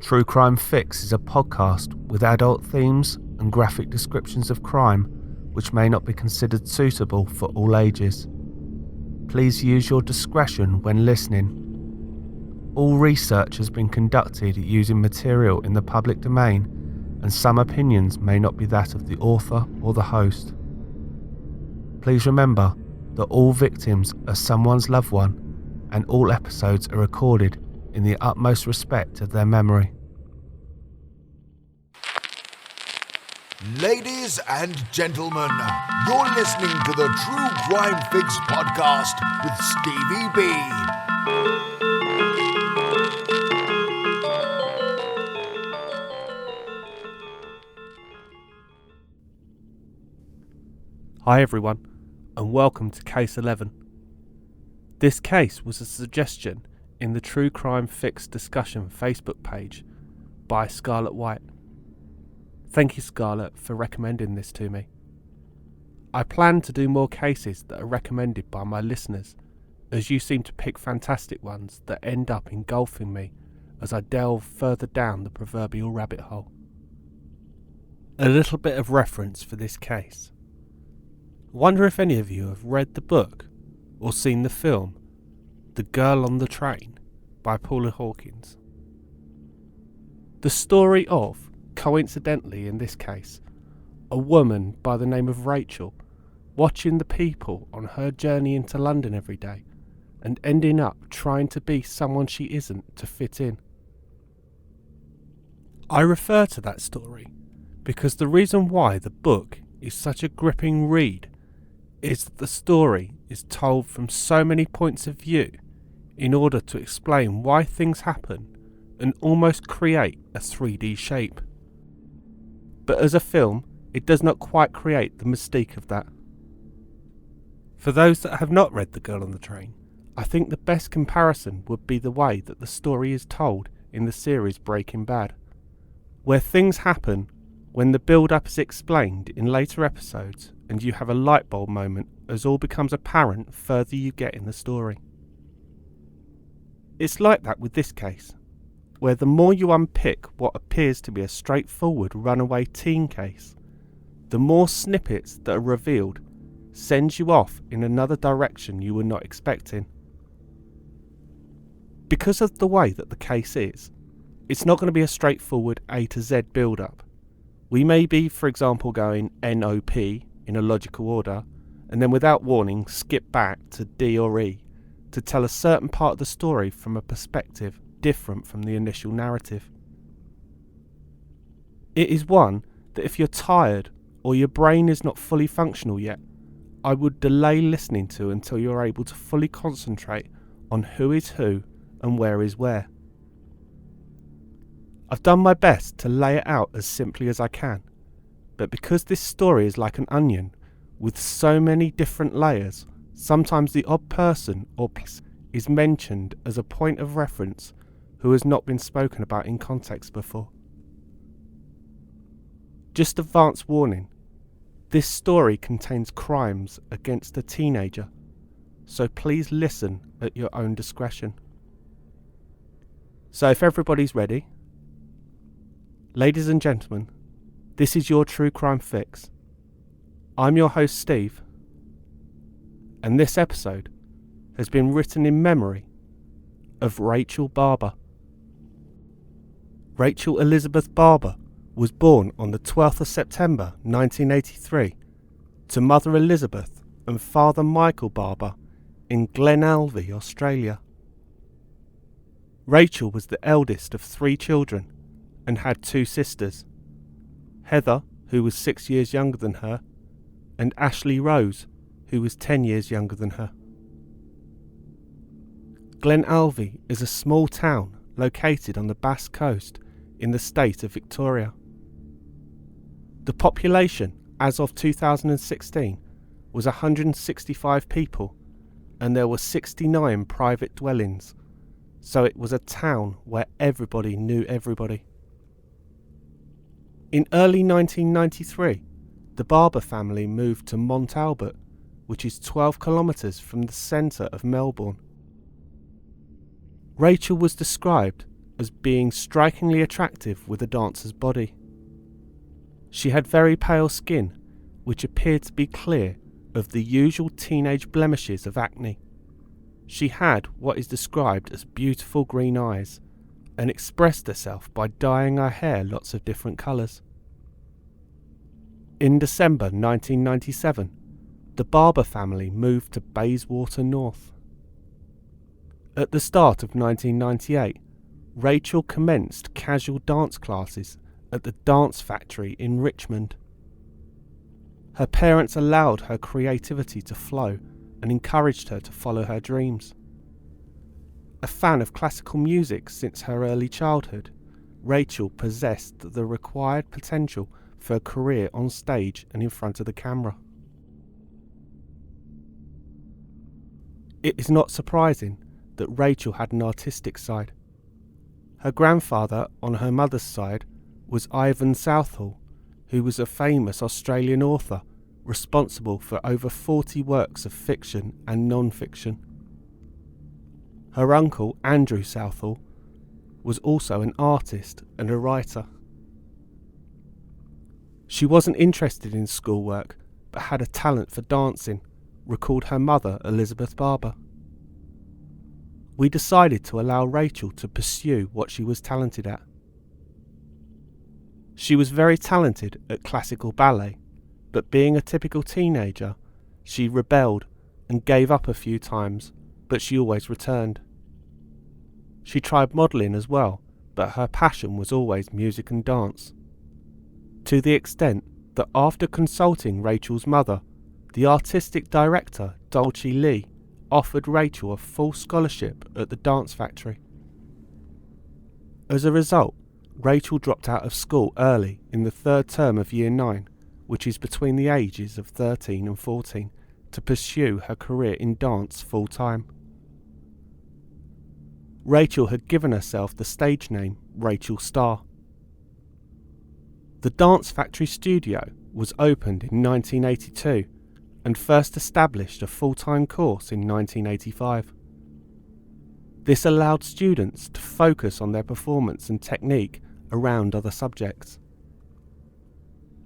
True Crime Fix is a podcast with adult themes and graphic descriptions of crime which may not be considered suitable for all ages. Please use your discretion when listening. All research has been conducted using material in the public domain, and some opinions may not be that of the author or the host. Please remember that all victims are someone's loved one, and all episodes are recorded in the utmost respect of their memory. Ladies and gentlemen, you're listening to the True Crime Fix podcast with Stevie B. Hi everyone, and welcome to Case 11. This case was a suggestion in the True Crime Fix discussion Facebook page by Scarlett White. Thank you, Scarlett, for recommending this to me. I plan to do more cases that are recommended by my listeners, as you seem to pick fantastic ones that end up engulfing me as I delve further down the proverbial rabbit hole. A little bit of reference for this case. I wonder if any of you have read the book or seen the film The Girl on the Train by Paula Hawkins. The story of, coincidentally in this case, a woman by the name of Rachel watching the people on her journey into London every day and ending up trying to be someone she isn't to fit in. I refer to that story because the reason why the book is such a gripping read is that the story is told from so many points of view in order to explain why things happen and almost create a 3D shape. But as a film, it does not quite create the mystique of that. For those that have not read The Girl on the Train, I think the best comparison would be the way that the story is told in the series Breaking Bad, where things happen when the build-up is explained in later episodes and you have a light bulb moment as all becomes apparent further you get in the story. It's like that with this case, where the more you unpick what appears to be a straightforward runaway teen case, the more snippets that are revealed sends you off in another direction you were not expecting. Because of the way that the case is, it's not going to be a straightforward A to Z build-up. We may be, for example, going NOP in a logical order, and then without warning skip back to D or E to tell a certain part of the story from a perspective different from the initial narrative. It is one that if you're tired or your brain is not fully functional yet, I would delay listening to until you're able to fully concentrate on who is who and where is where. I've done my best to lay it out as simply as I can, but because this story is like an onion with so many different layers, sometimes the odd person or place is mentioned as a point of reference who has not been spoken about in context before. Just advance warning, this story contains crimes against a teenager, so please listen at your own discretion. So if everybody's ready, ladies and gentlemen, this is your True Crime Fix. I'm your host Steve, and this episode has been written in memory of Rachel Barber. Rachel Elizabeth Barber was born on the 12th of September 1983 to Mother Elizabeth and Father Michael Barber in Glenalvie, Australia. Rachel was the eldest of 3 children and had 2 sisters, Heather, who was 6 years younger than her, and Ashley Rose, who was 10 years younger than her. Glenalvie is a small town located on the Basque Coast in the state of Victoria. The population, as of 2016, was 165 people, and there were 69 private dwellings, so it was a town where everybody knew everybody. In early 1993, the Barber family moved to Mont Albert, which is 12 kilometres from the centre of Melbourne. Rachel was described as being strikingly attractive with a dancer's body. She had very pale skin, which appeared to be clear of the usual teenage blemishes of acne. She had what is described as beautiful green eyes, and expressed herself by dyeing her hair lots of different colours. In December 1997, the Barber family moved to Bayswater North. At the start of 1998, Rachel commenced casual dance classes at the Dance Factory in Richmond. Her parents allowed her creativity to flow and encouraged her to follow her dreams. A fan of classical music since her early childhood, Rachel possessed the required potential for a career on stage and in front of the camera. It is not surprising that Rachel had an artistic side. Her grandfather on her mother's side was Ivan Southall, who was a famous Australian author responsible for over 40 works of fiction and non-fiction. Her uncle, Andrew Southall, was also an artist and a writer. She wasn't interested in schoolwork, but had a talent for dancing, recalled her mother, Elizabeth Barber. We decided to allow Rachel to pursue what she was talented at. She was very talented at classical ballet, but being a typical teenager, she rebelled and gave up a few times, but she always returned. She tried modelling as well, but her passion was always music and dance. To the extent that after consulting Rachel's mother, the artistic director, Dulcie Lee, offered Rachel a full scholarship at the Dance Factory. As a result, Rachel dropped out of school early in the third term of Year 9, which is between the ages of 13 and 14, to pursue her career in dance full-time. Rachel had given herself the stage name Rachel Starr. The Dance Factory studio was opened in 1982 and first established a full-time course in 1985. This allowed students to focus on their performance and technique around other subjects.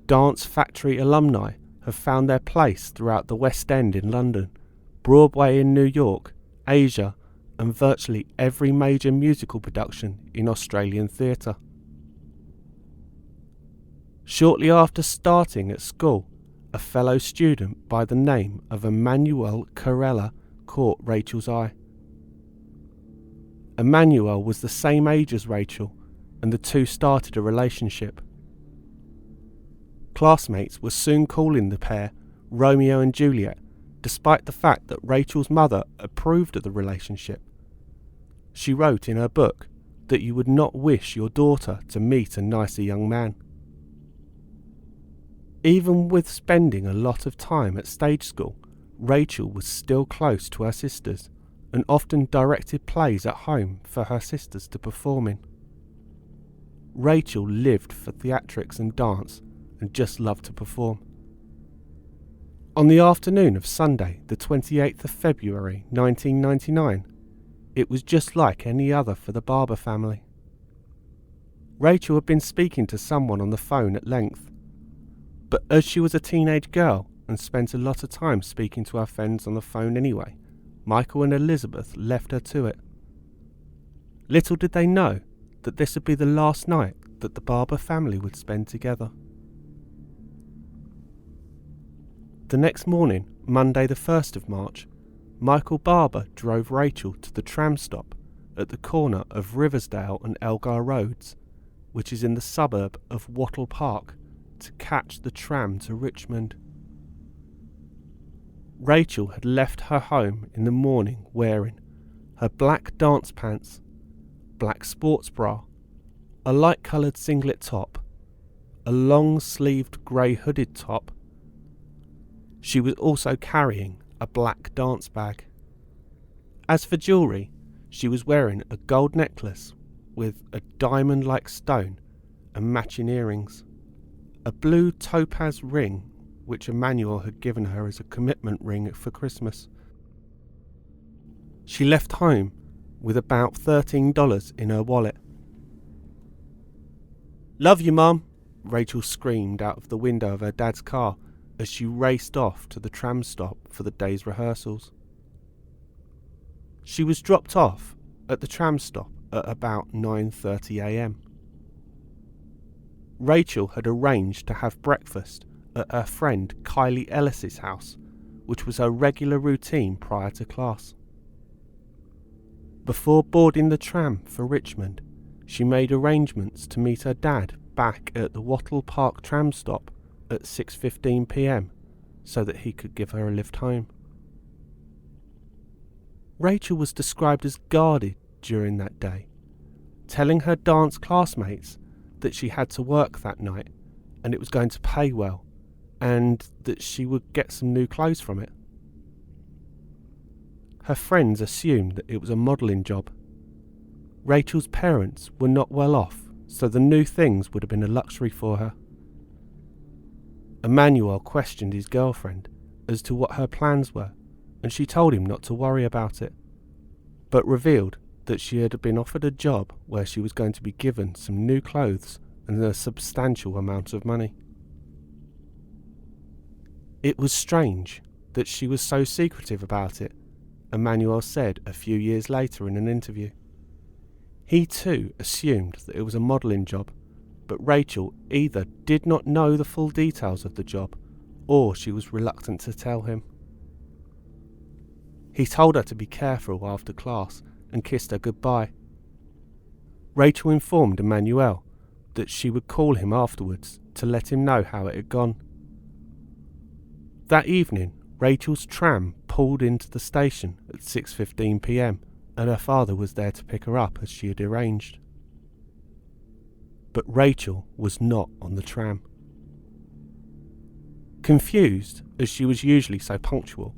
Dance Factory alumni have found their place throughout the West End in London, Broadway in New York, Asia, and virtually every major musical production in Australian theatre. Shortly after starting at school, a fellow student by the name of Emmanuel Carella caught Rachel's eye. Emmanuel was the same age as Rachel, and the two started a relationship. Classmates were soon calling the pair Romeo and Juliet, despite the fact that Rachel's mother approved of the relationship. She wrote in her book that you would not wish your daughter to meet a nicer young man. Even with spending a lot of time at stage school, Rachel was still close to her sisters and often directed plays at home for her sisters to perform in. Rachel lived for theatrics and dance and just loved to perform. On the afternoon of Sunday, the 28th of February 1999, it was just like any other for the Barber family. Rachel had been speaking to someone on the phone at length, but as she was a teenage girl and spent a lot of time speaking to her friends on the phone anyway, Michael and Elizabeth left her to it. Little did they know that this would be the last night that the Barber family would spend together. The next morning, Monday the 1st of March, Michael Barber drove Rachel to the tram stop at the corner of Riversdale and Elgar Roads, which is in the suburb of Wattle Park, to catch the tram to Richmond. Rachel had left her home in the morning wearing her black dance pants, black sports bra, a light-coloured singlet top, a long-sleeved grey hooded top. She was also carrying a black dance bag. As for jewellery, she was wearing a gold necklace with a diamond-like stone and matching earrings, a blue topaz ring which Emmanuel had given her as a commitment ring for Christmas. She left home with about $13 in her wallet. "Love you, Mum," Rachel screamed out of the window of her dad's car as she raced off to the tram stop for the day's rehearsals. She was dropped off at the tram stop at about 9:30 a.m. Rachel had arranged to have breakfast at her friend Kylie Ellis's house, which was her regular routine prior to class. Before boarding the tram for Richmond, she made arrangements to meet her dad back at the Wattle Park tram stop at 6:15 p.m. so that he could give her a lift home. Rachel was described as guarded during that day, telling her dance classmates that she had to work that night and it was going to pay well and that she would get some new clothes from it. Her friends assumed that it was a modelling job. Rachel's parents were not well off, so the new things would have been a luxury for her. Emmanuel questioned his girlfriend as to what her plans were, and she told him not to worry about it, but revealed that she had been offered a job where she was going to be given some new clothes and a substantial amount of money. It was strange that she was so secretive about it, Emmanuel said a few years later in an interview. He too assumed that it was a modelling job, but Rachel either did not know the full details of the job or she was reluctant to tell him. He told her to be careful after class and kissed her goodbye. Rachel informed Emmanuel that she would call him afterwards to let him know how it had gone. That evening, Rachel's tram pulled into the station at 6:15 p.m. and her father was there to pick her up as she had arranged. But Rachel was not on the tram. Confused, as she was usually so punctual,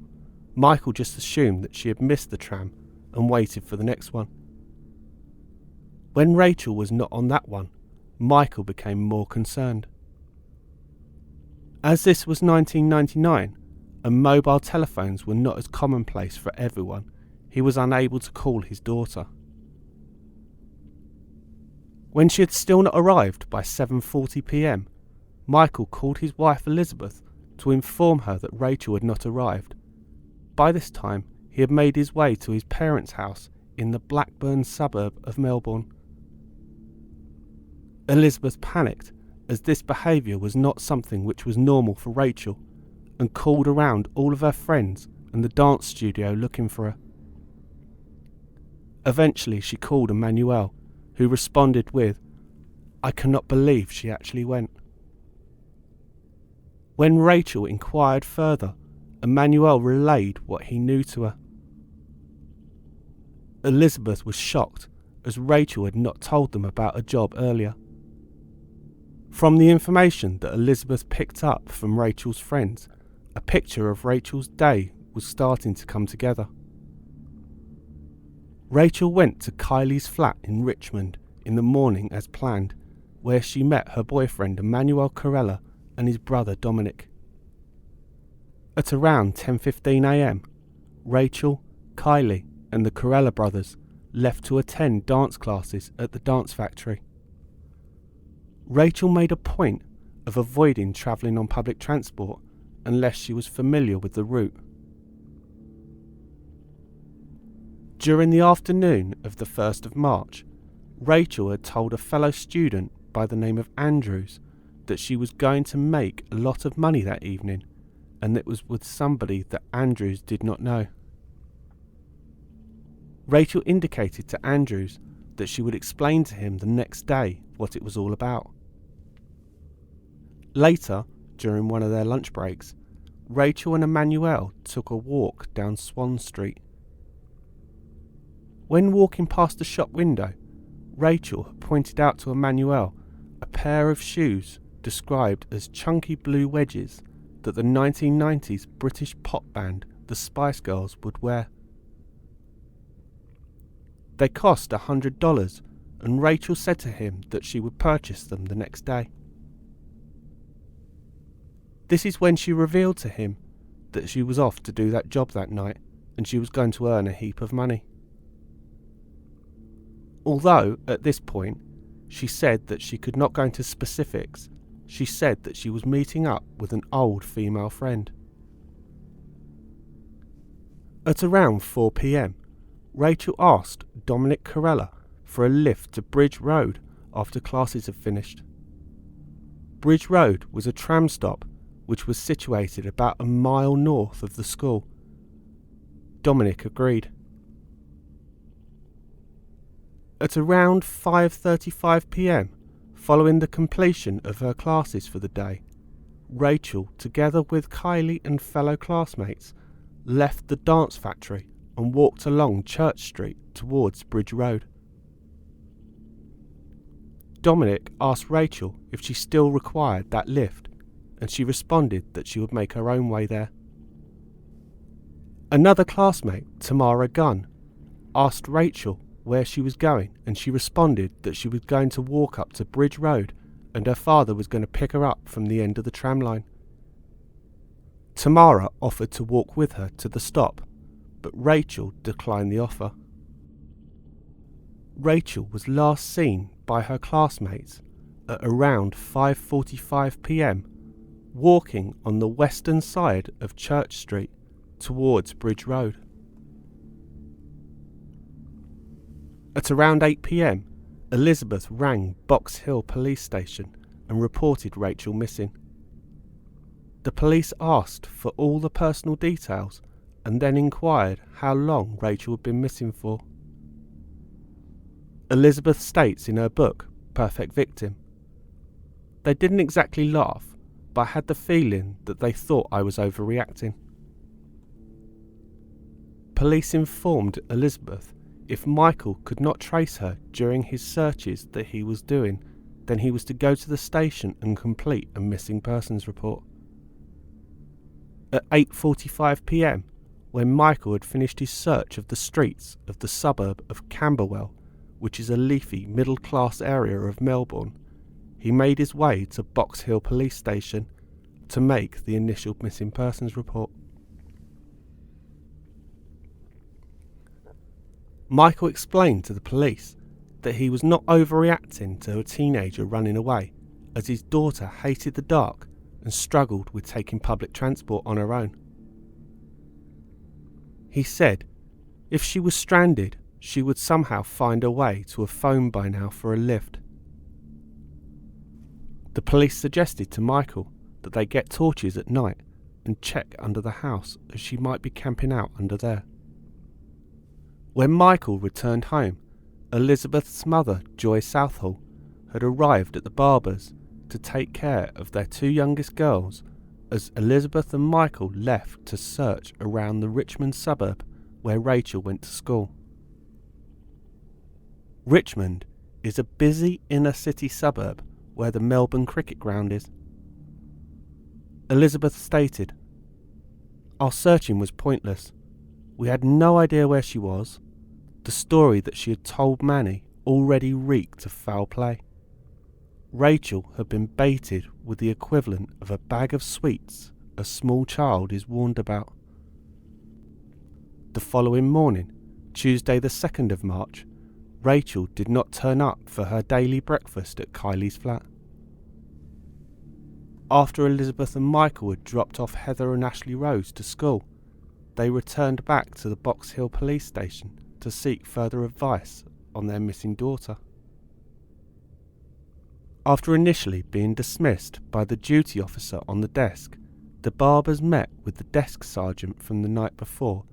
Michael just assumed that she had missed the tram and waited for the next one. When Rachel was not on that one, Michael became more concerned. As this was 1999 and mobile telephones were not as commonplace for everyone, he was unable to call his daughter. When she had still not arrived by 7:40 p.m, Michael called his wife Elizabeth to inform her that Rachel had not arrived. By this time, he had made his way to his parents' house in the Blackburn suburb of Melbourne. Elizabeth panicked, as this behaviour was not something which was normal for Rachel, and called around all of her friends and the dance studio looking for her. Eventually she called Emmanuel, who responded with, "I cannot believe she actually went." When Rachel inquired further, Emmanuel relayed what he knew to her. Elizabeth was shocked, as Rachel had not told them about a job earlier. From the information that Elizabeth picked up from Rachel's friends, a picture of Rachel's day was starting to come together. Rachel went to Kylie's flat in Richmond in the morning as planned, where she met her boyfriend Emmanuel Corella and his brother Dominic. At around 10:15 a.m, Rachel, Kylie and the Corella brothers left to attend dance classes at the dance factory. Rachel made a point of avoiding travelling on public transport unless she was familiar with the route. During the afternoon of the 1st of March, Rachel had told a fellow student by the name of Andrews that she was going to make a lot of money that evening, and it was with somebody that Andrews did not know. Rachel indicated to Andrews that she would explain to him the next day what it was all about. Later, during one of their lunch breaks, Rachel and Emmanuel took a walk down Swan Street. When walking past the shop window, Rachel had pointed out to Emmanuel a pair of shoes described as chunky blue wedges that the 1990s British pop band the Spice Girls would wear. They cost $100, and Rachel said to him that she would purchase them the next day. This is when she revealed to him that she was off to do that job that night and she was going to earn a heap of money. Although, at this point, she said that she could not go into specifics. She said that she was meeting up with an old female friend. At around 4 p.m, Rachel asked Dominic Corella for a lift to Bridge Road after classes had finished. Bridge Road was a tram stop which was situated about a mile north of the school. Dominic agreed. At around 5:35 p.m, following the completion of her classes for the day, Rachel, together with Kylie and fellow classmates, left the dance factory and walked along Church Street towards Bridge Road. Dominic asked Rachel if she still required that lift, and she responded that she would make her own way there. Another classmate, Tamara Gunn, asked Rachel where she was going, and she responded that she was going to walk up to Bridge Road and her father was going to pick her up from the end of the tram line. Tamara offered to walk with her to the stop, but Rachel declined the offer. Rachel was last seen by her classmates at around 5:45 p.m, walking on the western side of Church Street towards Bridge Road. At around 8 p.m, Elizabeth rang Box Hill Police Station and reported Rachel missing. The police asked for all the personal details and then inquired how long Rachel had been missing for. Elizabeth states in her book, Perfect Victim, "They didn't exactly laugh, but I had the feeling that they thought I was overreacting." Police informed Elizabeth if Michael could not trace her during his searches that he was doing, then he was to go to the station and complete a missing persons report. At 8:45 p.m, when Michael had finished his search of the streets of the suburb of Camberwell, which is a leafy middle-class area of Melbourne, he made his way to Box Hill Police Station to make the initial missing persons report. Michael explained to the police that he was not overreacting to a teenager running away, as his daughter hated the dark and struggled with taking public transport on her own. He said if she was stranded, she would somehow find a way to a phone by now for a lift. The police suggested to Michael that they get torches at night and check under the house, as she might be camping out under there. When Michael returned home, Elizabeth's mother, Joy Southall, had arrived at the Barbers to take care of their two youngest girls as Elizabeth and Michael left to search around the Richmond suburb where Rachel went to school. Richmond is a busy inner city suburb where the Melbourne cricket ground is. Elizabeth stated, "Our searching was pointless. We had no idea where she was. The story that she had told Manny already reeked of foul play. Rachel had been baited with the equivalent of a bag of sweets a small child is warned about." The following morning, Tuesday the 2nd of March, Rachel did not turn up for her daily breakfast at Kylie's flat. After Elizabeth and Michael had dropped off Heather and Ashley Rose to school, they returned back to the Box Hill Police Station to seek further advice on their missing daughter. After initially being dismissed by the duty officer on the desk, the Barbers met with the desk sergeant from the night before,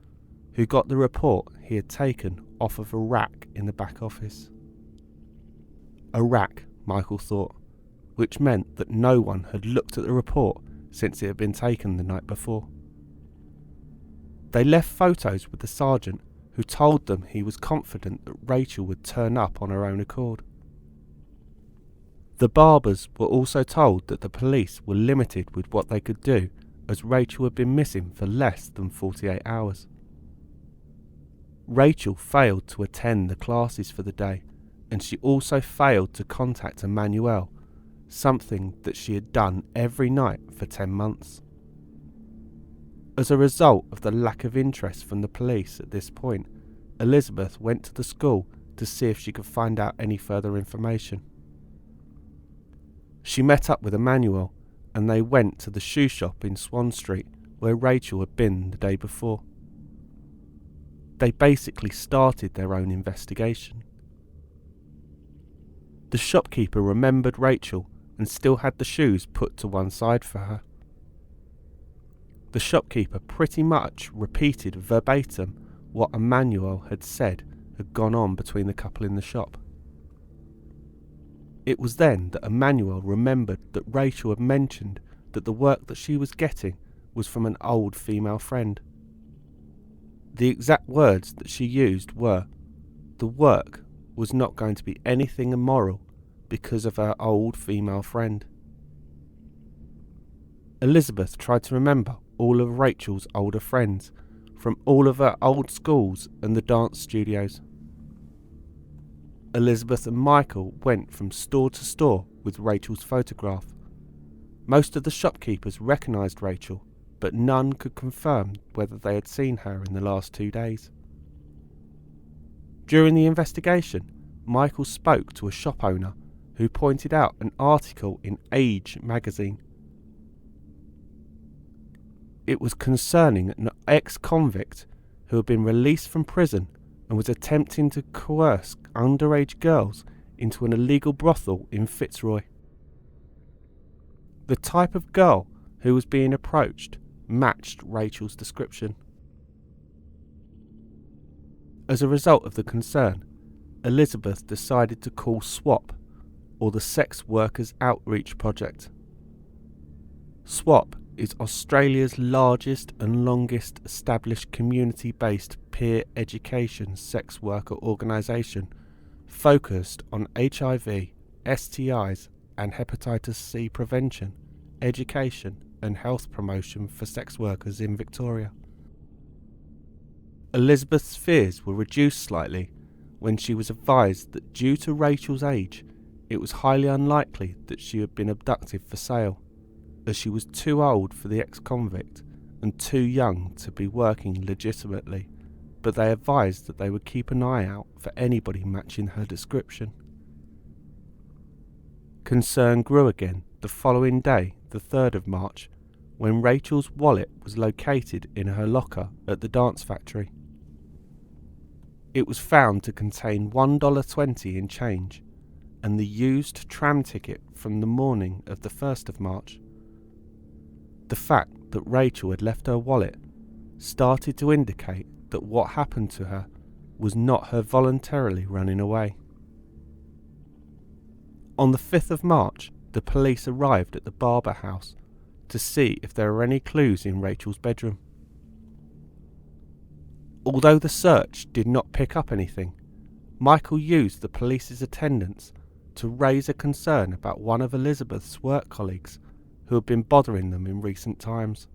who got the report he had taken off of a rack in the back office. A rack, Michael thought, which meant that no one had looked at the report since it had been taken the night before. They left photos with the sergeant, who told them he was confident that Rachel would turn up on her own accord. The Barbers were also told that the police were limited with what they could do, as Rachel had been missing for less than 48 hours. Rachel failed to attend the classes for the day, and she also failed to contact Emmanuel, something that she had done every night for 10 months. As a result of the lack of interest from the police at this point, Elizabeth went to the school to see if she could find out any further information. She met up with Emmanuel and they went to the shoe shop in Swan Street where Rachel had been the day before. They basically started their own investigation. The shopkeeper remembered Rachel and still had the shoes put to one side for her. The shopkeeper pretty much repeated verbatim what Emmanuel had said had gone on between the couple in the shop. It was then that Emmanuel remembered that Rachel had mentioned that the work that she was getting was from an old female friend. The exact words that she used were, the work was not going to be anything immoral because of her old female friend. Elizabeth tried to remember all of Rachel's older friends from all of her old schools and the dance studios. Elizabeth and Michael went from store to store with Rachel's photograph. Most of the shopkeepers recognised Rachel, but none could confirm whether they had seen her in the last 2 days. During the investigation, Michael spoke to a shop owner who pointed out an article in Age magazine. It was concerning an ex-convict who had been released from prison and was attempting to coerce underage girls into an illegal brothel in Fitzroy. The type of girl who was being approached matched Rachel's description. As a result of the concern, Elizabeth decided to call SWAP, or the Sex Workers Outreach Project. SWAP is Australia's largest and longest established community-based peer education sex worker organisation focused on HIV, STIs and hepatitis C prevention, education and health promotion for sex workers in Victoria. Elizabeth's fears were reduced slightly when she was advised that due to Rachel's age, it was highly unlikely that she had been abducted for sale, as she was too old for the ex-convict and too young to be working legitimately, but they advised that they would keep an eye out for anybody matching her description. Concern grew again the following day, the 3rd of March, when Rachel's wallet was located in her locker at the dance factory. It was found to contain $1.20 in change and the used tram ticket from the morning of the 1st of March. The fact that Rachel had left her wallet started to indicate that what happened to her was not her voluntarily running away. On the 5th of March, the police arrived at the Barber house to see if there were any clues in Rachel's bedroom. Although the search did not pick up anything, Michael used the police's attendance to raise a concern about one of Elizabeth's work colleagues who had been bothering them in recent times.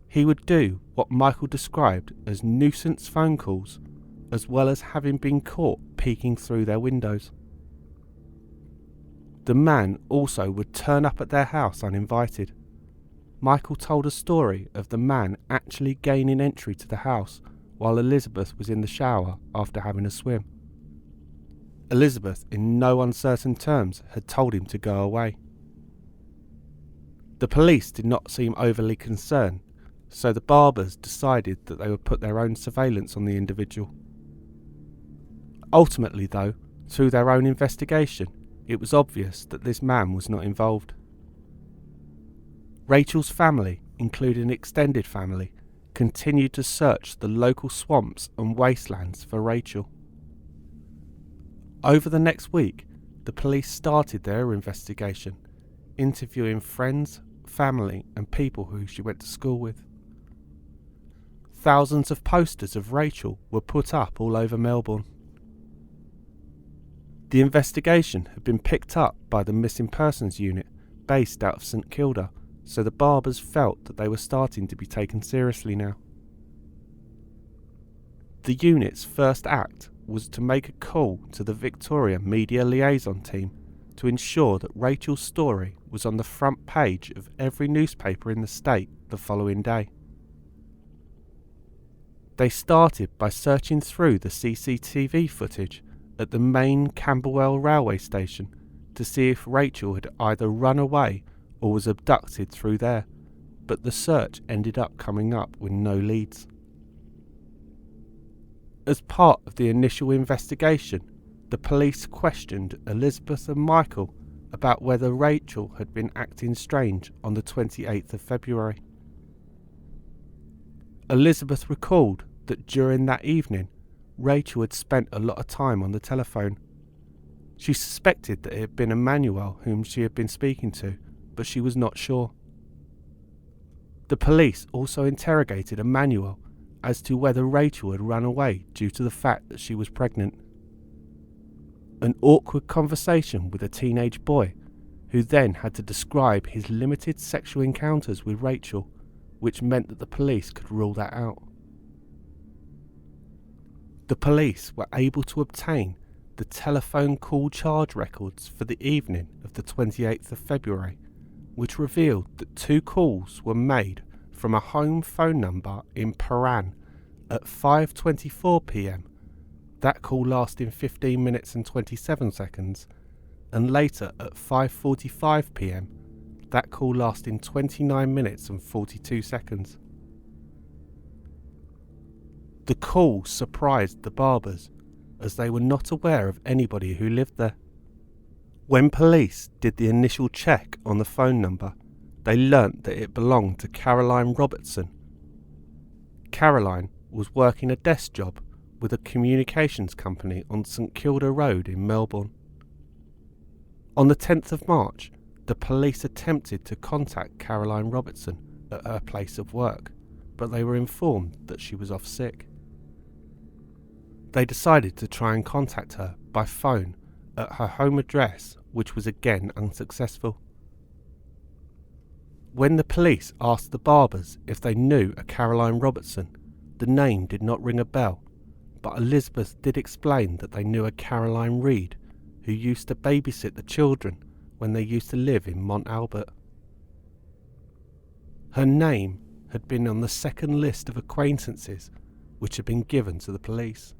He would do what Michael described as nuisance phone calls, as well as having been caught peeking through their windows. The man also would turn up at their house uninvited. Michael told a story of the man actually gaining entry to the house while Elizabeth was in the shower after having a swim. Elizabeth, in no uncertain terms, had told him to go away. The police did not seem overly concerned, so the Barbers decided that they would put their own surveillance on the individual. Ultimately, though, through their own investigation, it was obvious that this man was not involved. Rachel's family, including extended family, continued to search the local swamps and wastelands for Rachel. Over the next week, the police started their investigation, interviewing friends, family and people who she went to school with. Thousands of posters of Rachel were put up all over Melbourne. The investigation had been picked up by the Missing Persons Unit based out of St Kilda, so the Barbers felt that they were starting to be taken seriously now. The unit's first act was to make a call to the Victoria Media Liaison Team to ensure that Rachel's story was on the front page of every newspaper in the state the following day. They started by searching through the CCTV footage at the main Camberwell railway station to see if Rachel had either run away or was abducted through there, but the search ended up coming up with no leads. As part of the initial investigation, the police questioned Elizabeth and Michael about whether Rachel had been acting strange on the 28th of February. Elizabeth recalled that during that evening, Rachel had spent a lot of time on the telephone. She suspected that it had been Emmanuel whom she had been speaking to, but she was not sure. The police also interrogated Emmanuel as to whether Rachel had run away due to the fact that she was pregnant. An awkward conversation with a teenage boy, who then had to describe his limited sexual encounters with Rachel, which meant that the police could rule that out. The police were able to obtain the telephone call charge records for the evening of the 28th of February, which revealed that 2 calls were made from a home phone number in Paran at 5:24 p.m, that call lasting 15 minutes and 27 seconds, and later at 5:45 p.m, that call lasting 29 minutes and 42 seconds. The call surprised the Barbers, as they were not aware of anybody who lived there. When police did the initial check on the phone number, they learnt that it belonged to Caroline Robertson. Caroline was working a desk job with a communications company on St Kilda Road in Melbourne. On the 10th of March, the police attempted to contact Caroline Robertson at her place of work, but they were informed that she was off sick. They decided to try and contact her by phone at her home address, which was again unsuccessful. When the police asked the Barbers if they knew a Caroline Robertson, the name did not ring a bell, but Elizabeth did explain that they knew a Caroline Reid, who used to babysit the children when they used to live in Mont Albert. Her name had been on the second list of acquaintances which had been given to the police.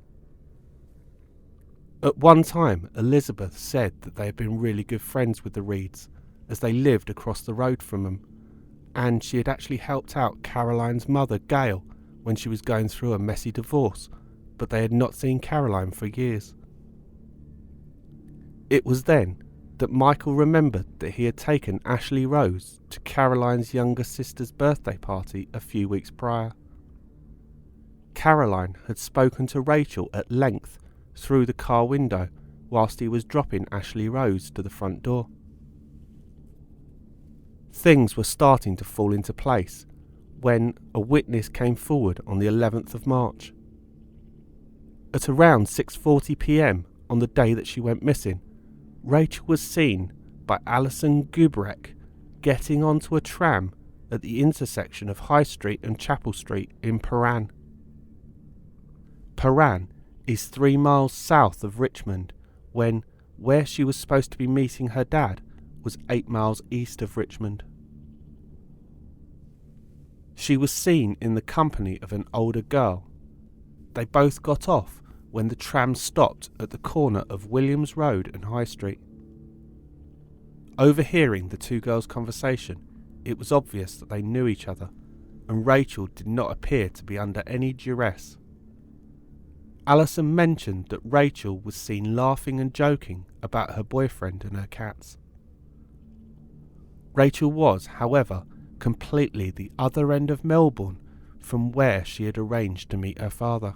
At one time, Elizabeth said that they had been really good friends with the Reids, as they lived across the road from them, and she had actually helped out Caroline's mother, Gail, when she was going through a messy divorce, but they had not seen Caroline for years. It was then that Michael remembered that he had taken Ashley Rose to Caroline's younger sister's birthday party a few weeks prior. Caroline had spoken to Rachel at length through the car window whilst he was dropping Ashley Rose to the front door. Things were starting to fall into place when a witness came forward on the 11th of March. At around 6:40 p.m. on the day that she went missing, Rachel was seen by Alison Gubrek getting onto a tram at the intersection of High Street and Chapel Street in Paran. Paran is 3 miles south of Richmond, when where she was supposed to be meeting her dad was 8 miles east of Richmond. She was seen in the company of an older girl. They both got off when the tram stopped at the corner of Williams Road and High Street. Overhearing the 2 girls' conversation, it was obvious that they knew each other, and Rachel did not appear to be under any duress. Alison mentioned that Rachel was seen laughing and joking about her boyfriend and her cats. Rachel was, however, completely the other end of Melbourne from where she had arranged to meet her father.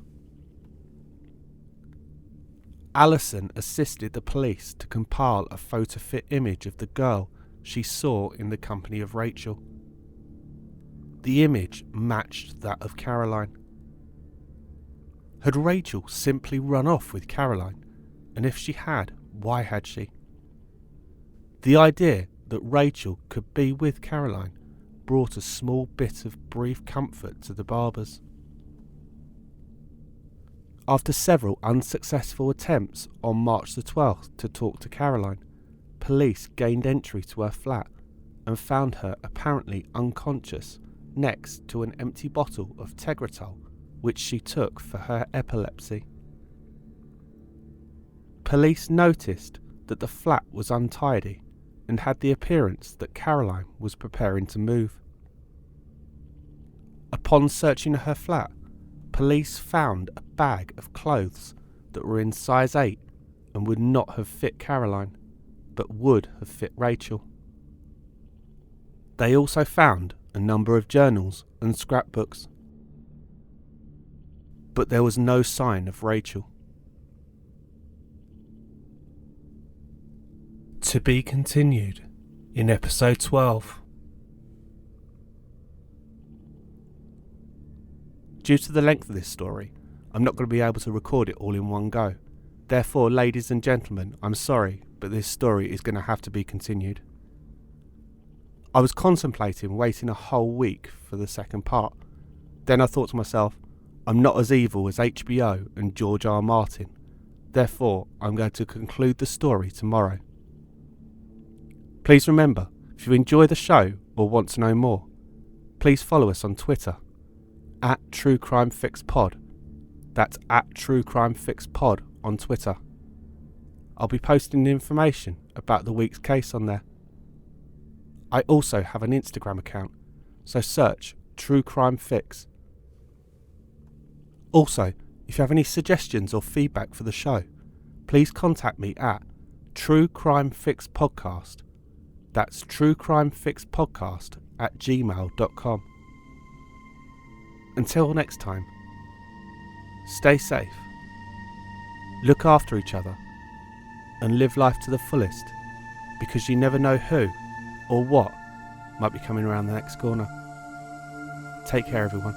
Alison assisted the police to compile a photo-fit image of the girl she saw in the company of Rachel. The image matched that of Caroline. Had Rachel simply run off with Caroline? And if she had, why had she? The idea that Rachel could be with Caroline brought a small bit of brief comfort to the Barbers. After several unsuccessful attempts on March the 12th to talk to Caroline, police gained entry to her flat and found her apparently unconscious next to an empty bottle of Tegretol, which she took for her epilepsy. Police noticed that the flat was untidy and had the appearance that Caroline was preparing to move. Upon searching her flat, police found a bag of clothes that were in size 8 and would not have fit Caroline, but would have fit Rachel. They also found a number of journals and scrapbooks, but there was no sign of Rachel. To be continued in episode 12. Due to the length of this story, I'm not going to be able to record it all in one go. Therefore, ladies and gentlemen, I'm sorry, but this story is going to have to be continued. I was contemplating waiting a whole week for the second part. Then I thought to myself, I'm not as evil as HBO and George R. Martin. Therefore, I'm going to conclude the story tomorrow. Please remember, if you enjoy the show or want to know more, please follow us on Twitter at TrueCrimeFixPod. That's at TrueCrimeFixPod on Twitter. I'll be posting information about the week's case on there. I also have an Instagram account, so search True Crime Fix. Also, if you have any suggestions or feedback for the show, please contact me at TrueCrimeFixPodcast. That's TrueCrimeFixPodcast@gmail.com. Until next time, stay safe, look after each other, and live life to the fullest, because you never know who or what might be coming around the next corner. Take care, everyone.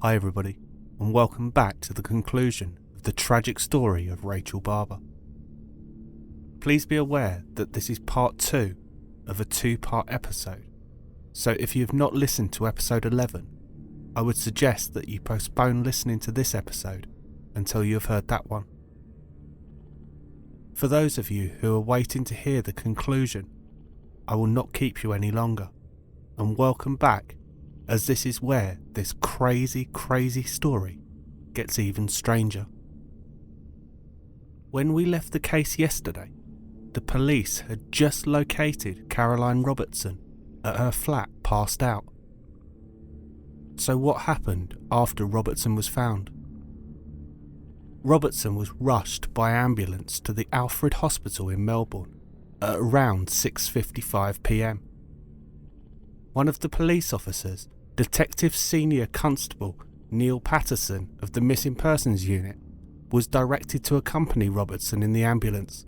Hi everybody, and welcome back to the conclusion of the tragic story of Rachel Barber. Please be aware that this is part 2 of a 2-part episode, so if you have not listened to episode 11, I would suggest that you postpone listening to this episode until you have heard that one. For those of you who are waiting to hear the conclusion, I will not keep you any longer, and welcome back, as this is where this crazy story gets even stranger. When we left the case yesterday, the police had just located Caroline Robertson at her flat passed out. So what happened after Robertson was found? Robertson was rushed by ambulance to the Alfred Hospital in Melbourne at around 6:55 p.m. One of the police officers, Detective Senior Constable Neil Patterson of the Missing Persons Unit, was directed to accompany Robertson in the ambulance.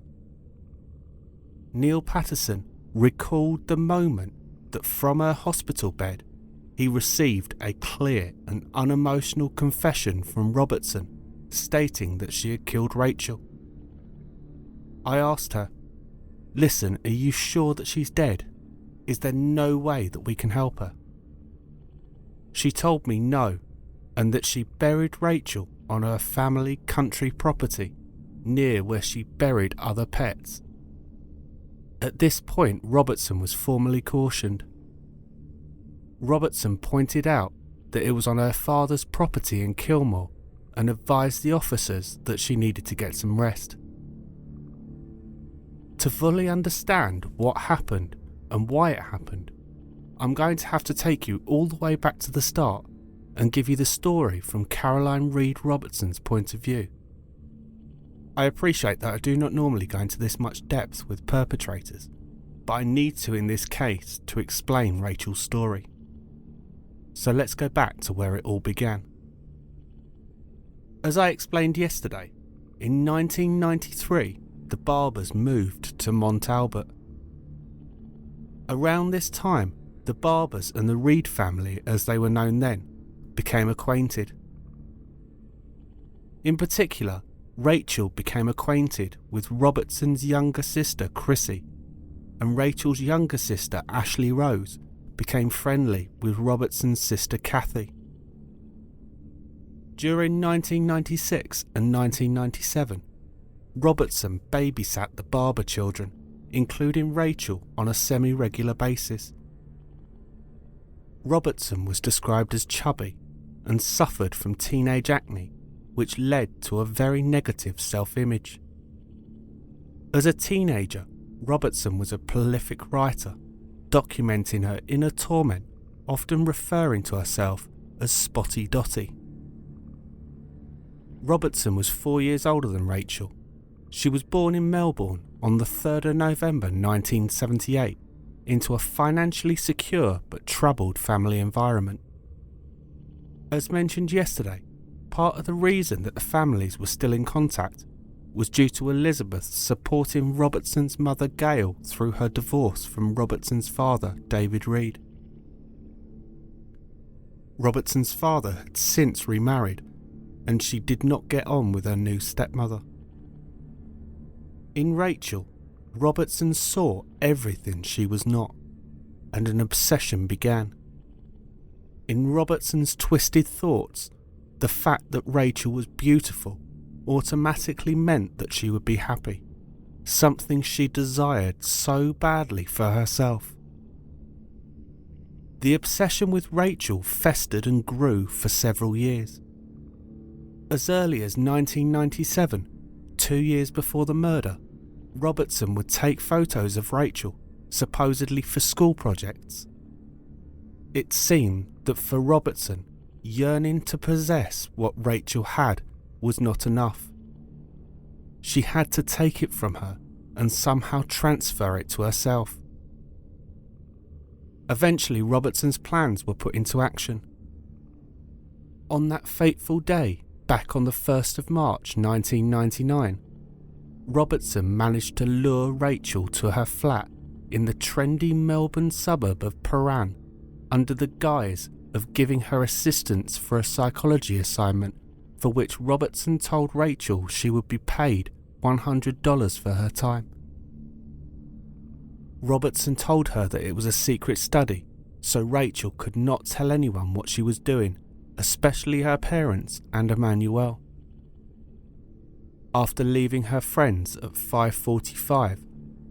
Neil Patterson recalled the moment that from her hospital bed he received a clear and unemotional confession from Robertson stating that she had killed Rachel. I asked her, "Listen, are you sure that she's dead? Is there no way that we can help her?" She told me no, and that she buried Rachel on her family country property, near where she buried other pets. At this point, Robertson was formally cautioned. Robertson pointed out that it was on her father's property in Kilmore and advised the officers that she needed to get some rest. To fully understand what happened and why it happened, I'm going to have to take you all the way back to the start and give you the story from Caroline Reed Robertson's point of view. I appreciate that I do not normally go into this much depth with perpetrators, but I need to in this case to explain Rachel's story. So let's go back to where it all began. As I explained yesterday, In 1993, the Barbers moved to Mont Albert. Around this time, the Barbers and the Reed family, as they were known then, became acquainted. In particular, Rachel became acquainted with Robertson's younger sister Chrissy, and Rachel's younger sister Ashley Rose became friendly with Robertson's sister Kathy. During 1996 and 1997, Robertson babysat the Barber children, including Rachel, on a semi-regular basis. Robertson was described as chubby and suffered from teenage acne, which led to a very negative self-image. As a teenager, Robertson was a prolific writer, documenting her inner torment, often referring to herself as Spotty Dotty. Robertson was 4 years older than Rachel. She was born in Melbourne on the 3rd of November 1978 into a financially secure but troubled family environment. As mentioned yesterday, part of the reason that the families were still in contact was due to Elizabeth supporting Robertson's mother Gail through her divorce from Robertson's father, David Reed. Robertson's father had since remarried, and she did not get on with her new stepmother. In Rachel, Robertson saw everything she was not, and an obsession began. In Robertson's twisted thoughts, the fact that Rachel was beautiful automatically meant that she would be happy, something she desired so badly for herself. The obsession with Rachel festered and grew for several years. As early as 1997, 2 years before the murder, Robertson would take photos of Rachel, supposedly for school projects. It seemed that for Robertson, yearning to possess what Rachel had was not enough. She had to take it from her and somehow transfer it to herself. Eventually, Robertson's plans were put into action. On that fateful day, back on the 1st of March 1999, Robertson managed to lure Rachel to her flat in the trendy Melbourne suburb of Prahran under the guise of giving her assistance for a psychology assignment for which Robertson told Rachel she would be paid $100 for her time. Robertson told her that it was a secret study, so Rachel could not tell anyone what she was doing, especially her parents and Emmanuel. After leaving her friends at 5:45,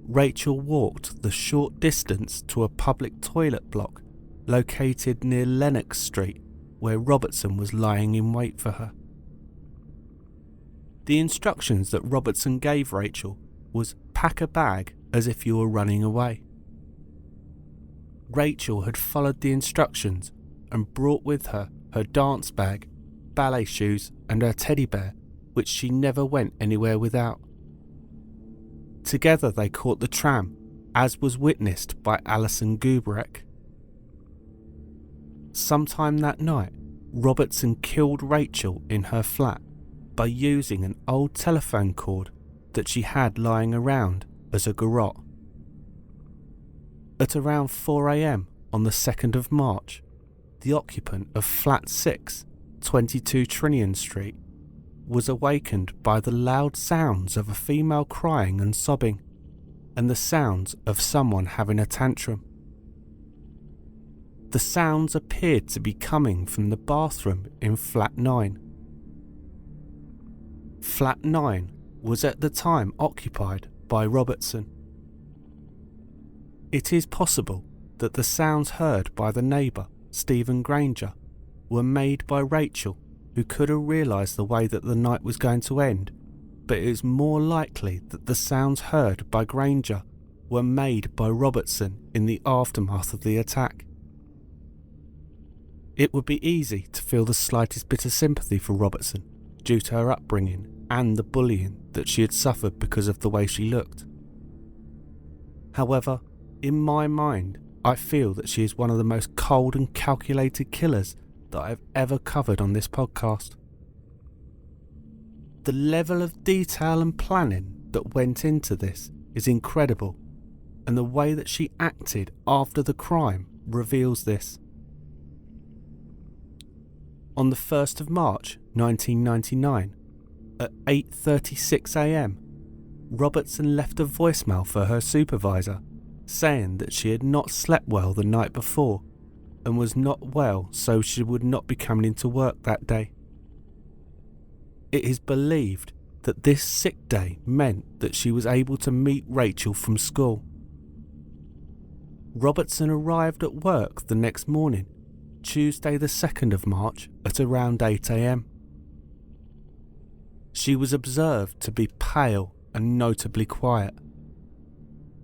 Rachel walked the short distance to a public toilet block located near Lennox Street, where Robertson was lying in wait for her. The instructions that Robertson gave Rachel was pack a bag as if you were running away. Rachel had followed the instructions and brought with her her dance bag, ballet shoes and her teddy bear, which she never went anywhere without. Together they caught the tram, as was witnessed by Alison Gubrek. Sometime that night, Robertson killed Rachel in her flat by using an old telephone cord that she had lying around as a garrote. At around 4 a.m. on the 2nd of March, the occupant of Flat 6, 22 Trinian Street, was awakened by the loud sounds of a female crying and sobbing, and the sounds of someone having a tantrum. The sounds appeared to be coming from the bathroom in Flat 9. Flat 9 was at the time occupied by Robertson. It is possible that the sounds heard by the neighbour, Stephen Granger, were made by Rachel, who could have realised the way that the night was going to end, but it is more likely that the sounds heard by Granger were made by Robertson in the aftermath of the attack. It would be easy to feel the slightest bit of sympathy for Robertson due to her upbringing and the bullying that she had suffered because of the way she looked. However, in my mind, I feel that she is one of the most cold and calculated killers that I've ever covered on this podcast. The level of detail and planning that went into this is incredible, and the way that she acted after the crime reveals this. On the 1st of March 1999, at 8:36 a.m, Robertson left a voicemail for her supervisor saying that she had not slept well the night before and was not well, so she would not be coming into work that day. It is believed that this sick day meant that she was able to meet Rachel from school. Robertson arrived at work the next morning, Tuesday the 2nd of March, at around 8 a.m. She was observed to be pale and notably quiet.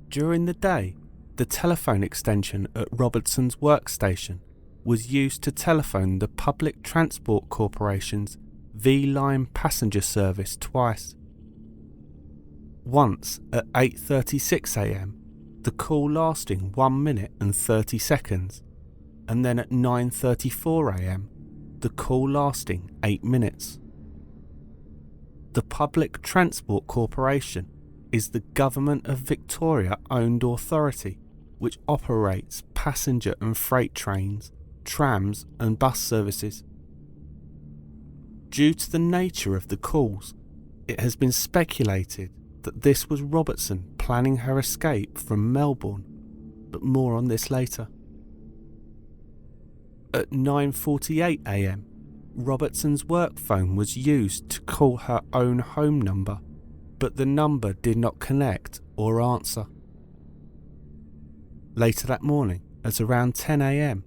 During the day, the telephone extension at Robertson's workstation was used to telephone the Public Transport Corporation's V-Line passenger service twice. Once at 8:36 a.m, the call lasting 1 minute and 30 seconds, and then at 9:34 a.m, the call lasting 8 minutes. The Public Transport Corporation is the Government of Victoria owned authority which operates passenger and freight trains, trams and bus services. Due to the nature of the calls, it has been speculated that this was Robertson planning her escape from Melbourne, but more on this later. At 9:48 a.m, Robertson's work phone was used to call her own home number, but the number did not connect or answer. Later that morning, at around 10 a.m,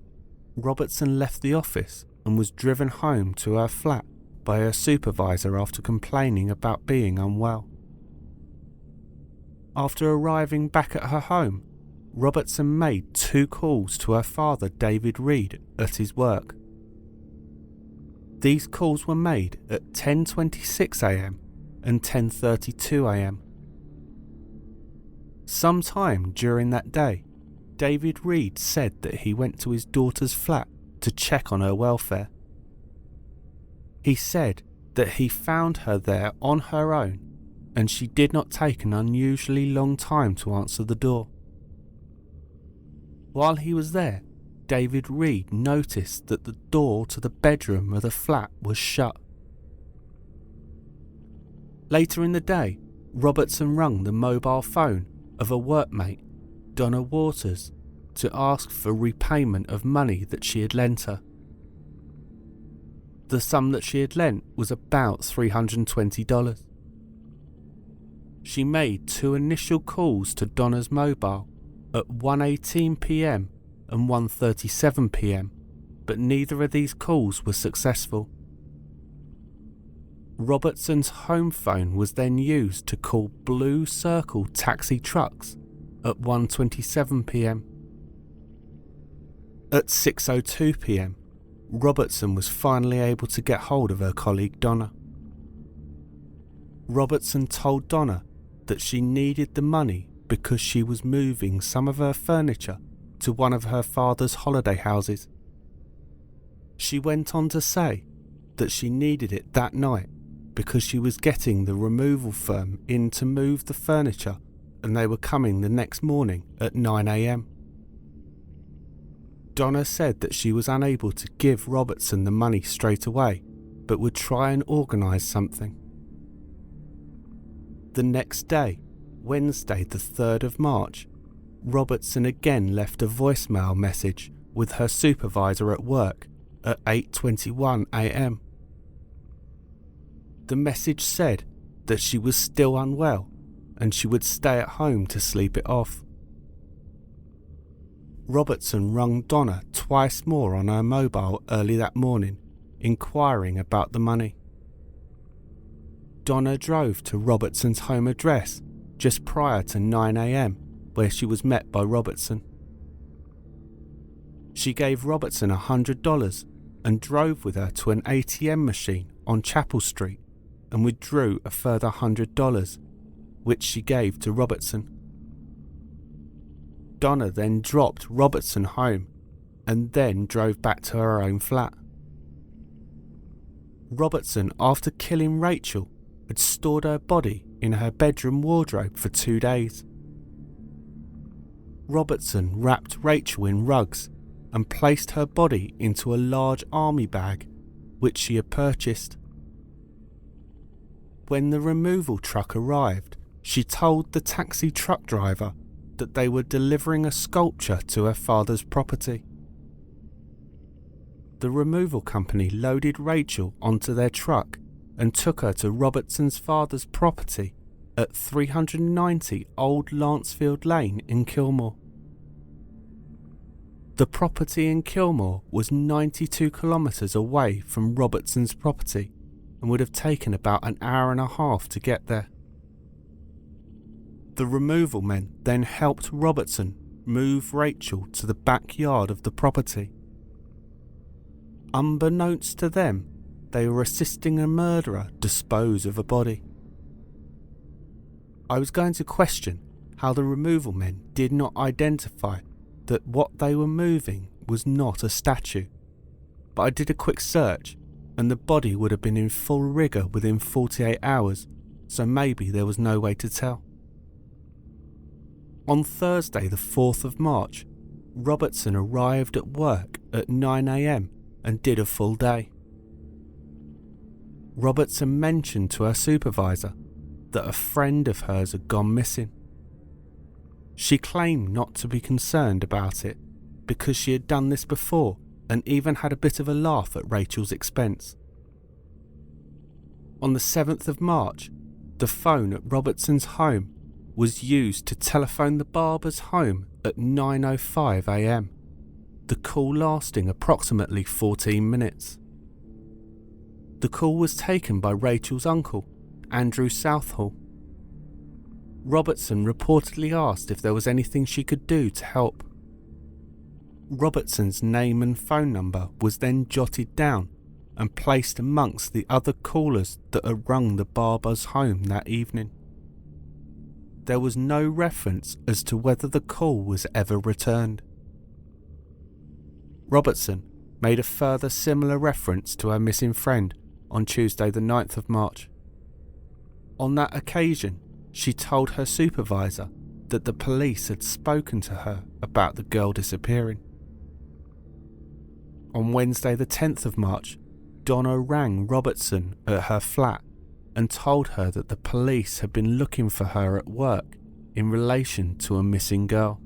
Robertson left the office and was driven home to her flat by her supervisor after complaining about being unwell. After arriving back at her home, Robertson made 2 calls to her father David Reed at his work. These calls were made at 10:26 a.m. and 10:32 a.m. Sometime during that day, David Reed said that he went to his daughter's flat to check on her welfare. He said that he found her there on her own, and she did not take an unusually long time to answer the door. While he was there, David Reed noticed that the door to the bedroom of the flat was shut. Later in the day, Robertson rang the mobile phone of a workmate, Donna Waters, to ask for repayment of money that she had lent her. The sum that she had lent was about $320. She made 2 initial calls to Donna's mobile at 1:18 p.m. and 1:37 p.m, but neither of these calls were successful. Robertson's home phone was then used to call Blue Circle taxi trucks at 1:27 p.m. At 6:02 p.m, Robertson was finally able to get hold of her colleague Donna. Robertson told Donna that she needed the money because she was moving some of her furniture to one of her father's holiday houses. She went on to say that she needed it that night because she was getting the removal firm in to move the furniture, and they were coming the next morning at 9 a.m. Donna said that she was unable to give Robertson the money straight away, but would try and organise something. The next day, Wednesday the 3rd of March, Robertson again left a voicemail message with her supervisor at work at 8:21 a.m. The message said that she was still unwell and she would stay at home to sleep it off. Robertson rang Donna twice more on her mobile early that morning, inquiring about the money. Donna drove to Robertson's home address just prior to 9 a.m, where she was met by Robertson. She gave Robertson $100 and drove with her to an ATM machine on Chapel Street and withdrew a further $100, which she gave to Robertson. Donna then dropped Robertson home and then drove back to her own flat. Robertson, after killing Rachel, had stored her body in her bedroom wardrobe for 2 days. Robertson wrapped Rachel in rugs and placed her body into a large army bag which she had purchased. When the removal truck arrived, she told the taxi truck driver that they were delivering a sculpture to her father's property. The removal company loaded Rachel onto their truck and took her to Robertson's father's property at 390 Old Lancefield Lane in Kilmore. The property in Kilmore was 92 kilometres away from Robertson's property and would have taken about an hour and a half to get there. The removal men then helped Robertson move Rachel to the backyard of the property. Unbeknownst to them, they were assisting a murderer dispose of a body. I was going to question how the removal men did not identify that what they were moving was not a statue, but I did a quick search and the body would have been in full rigour within 48 hours, so maybe there was no way to tell. On Thursday the 4th of March, Robertson arrived at work at 9 a.m. and did a full day. Robertson mentioned to her supervisor that a friend of hers had gone missing. She claimed not to be concerned about it because she had done this before and even had a bit of a laugh at Rachel's expense. On the 7th of March, the phone at Robertson's home was used to telephone the Barber's home at 9:05 a.m, the call lasting approximately 14 minutes. The call was taken by Rachel's uncle, Andrew Southall. Robertson reportedly asked if there was anything she could do to help. Robertson's name and phone number was then jotted down and placed amongst the other callers that had rung the Barber's home that evening. There was no reference as to whether the call was ever returned. Robertson made a further similar reference to her missing friend on Tuesday the 9th of March. On that occasion, she told her supervisor that the police had spoken to her about the girl disappearing. On Wednesday the 10th of March, Donna rang Robertson at her flat and told her that the police had been looking for her at work in relation to a missing girl.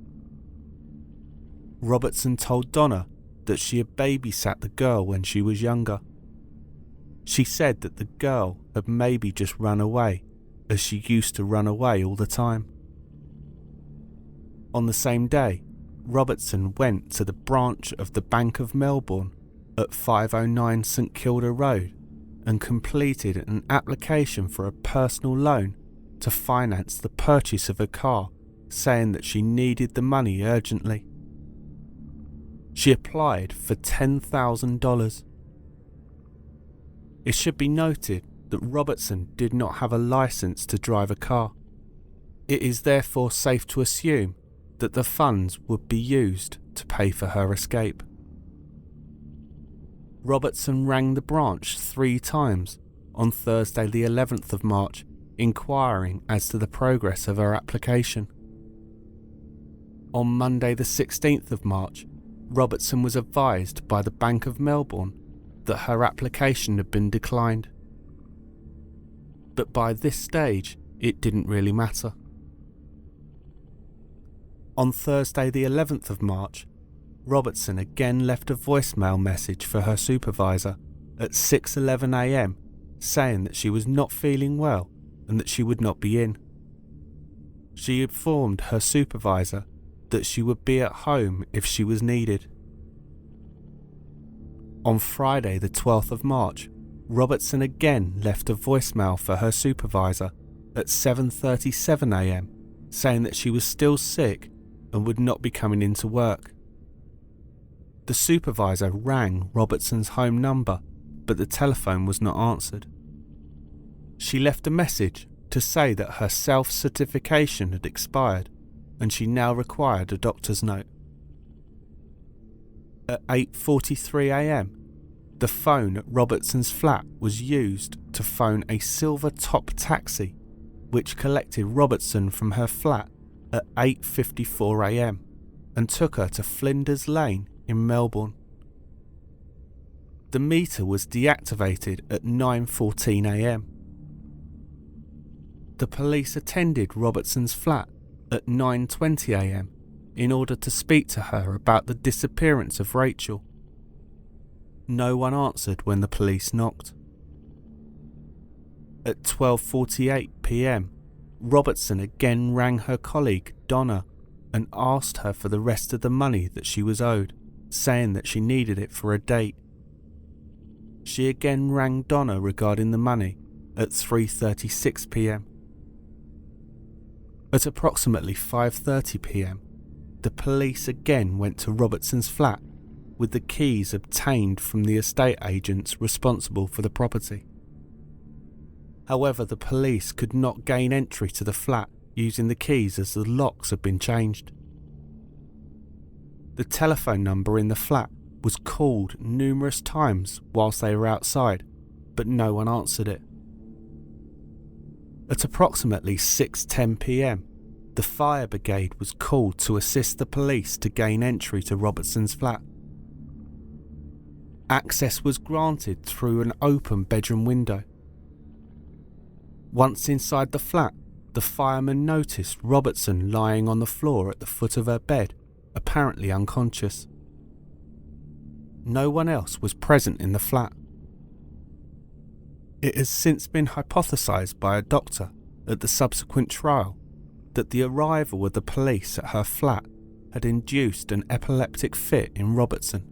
Robertson told Donna that she had babysat the girl when she was younger. She said that the girl had maybe just run away, as she used to run away all the time. On the same day, Robertson went to the branch of the Bank of Melbourne at 509 St Kilda Road and completed an application for a personal loan to finance the purchase of a car, saying that she needed the money urgently. She applied for $10,000. It should be noted that Robertson did not have a license to drive a car. It is therefore safe to assume that the funds would be used to pay for her escape. Robertson rang the branch 3 times on Thursday the 11th of March, inquiring as to the progress of her application. On Monday the 16th of March, Robertson was advised by the Bank of Melbourne that her application had been declined. But by this stage, it didn't really matter. On Thursday the 11th of March, Robertson again left a voicemail message for her supervisor at 6:11 a.m, saying that she was not feeling well and that she would not be in. She informed her supervisor that she would be at home if she was needed. On Friday the 12th of March, Robertson again left a voicemail for her supervisor at 7:37 a.m, saying that she was still sick and would not be coming into work. The supervisor rang Robertson's home number, but the telephone was not answered. She left a message to say that her self-certification had expired and she now required a doctor's note. At 8:43 a.m, the phone at Robertson's flat was used to phone a silver top taxi which collected Robertson from her flat at 8:54 a.m. and took her to Flinders Lane in Melbourne. The meter was deactivated at 9:14 a.m. The police attended Robertson's flat at 9:20 a.m. in order to speak to her about the disappearance of Rachel. No one answered when the police knocked. At 12:48 p.m, Robertson again rang her colleague Donna and asked her for the rest of the money that she was owed, saying that she needed it for a date. She again rang Donna regarding the money at 3:36 p.m. At approximately 5:30 p.m, the police again went to Robertson's flat with the keys obtained from the estate agents responsible for the property. However, the police could not gain entry to the flat using the keys as the locks had been changed. The telephone number in the flat was called numerous times whilst they were outside, but no one answered it. At approximately 6:10 p.m, the fire brigade was called to assist the police to gain entry to Robertson's flat. Access was granted through an open bedroom window. Once inside the flat, the fireman noticed Robertson lying on the floor at the foot of her bed, apparently unconscious. No one else was present in the flat. It has since been hypothesized by a doctor at the subsequent trial that the arrival of the police at her flat had induced an epileptic fit in Robertson.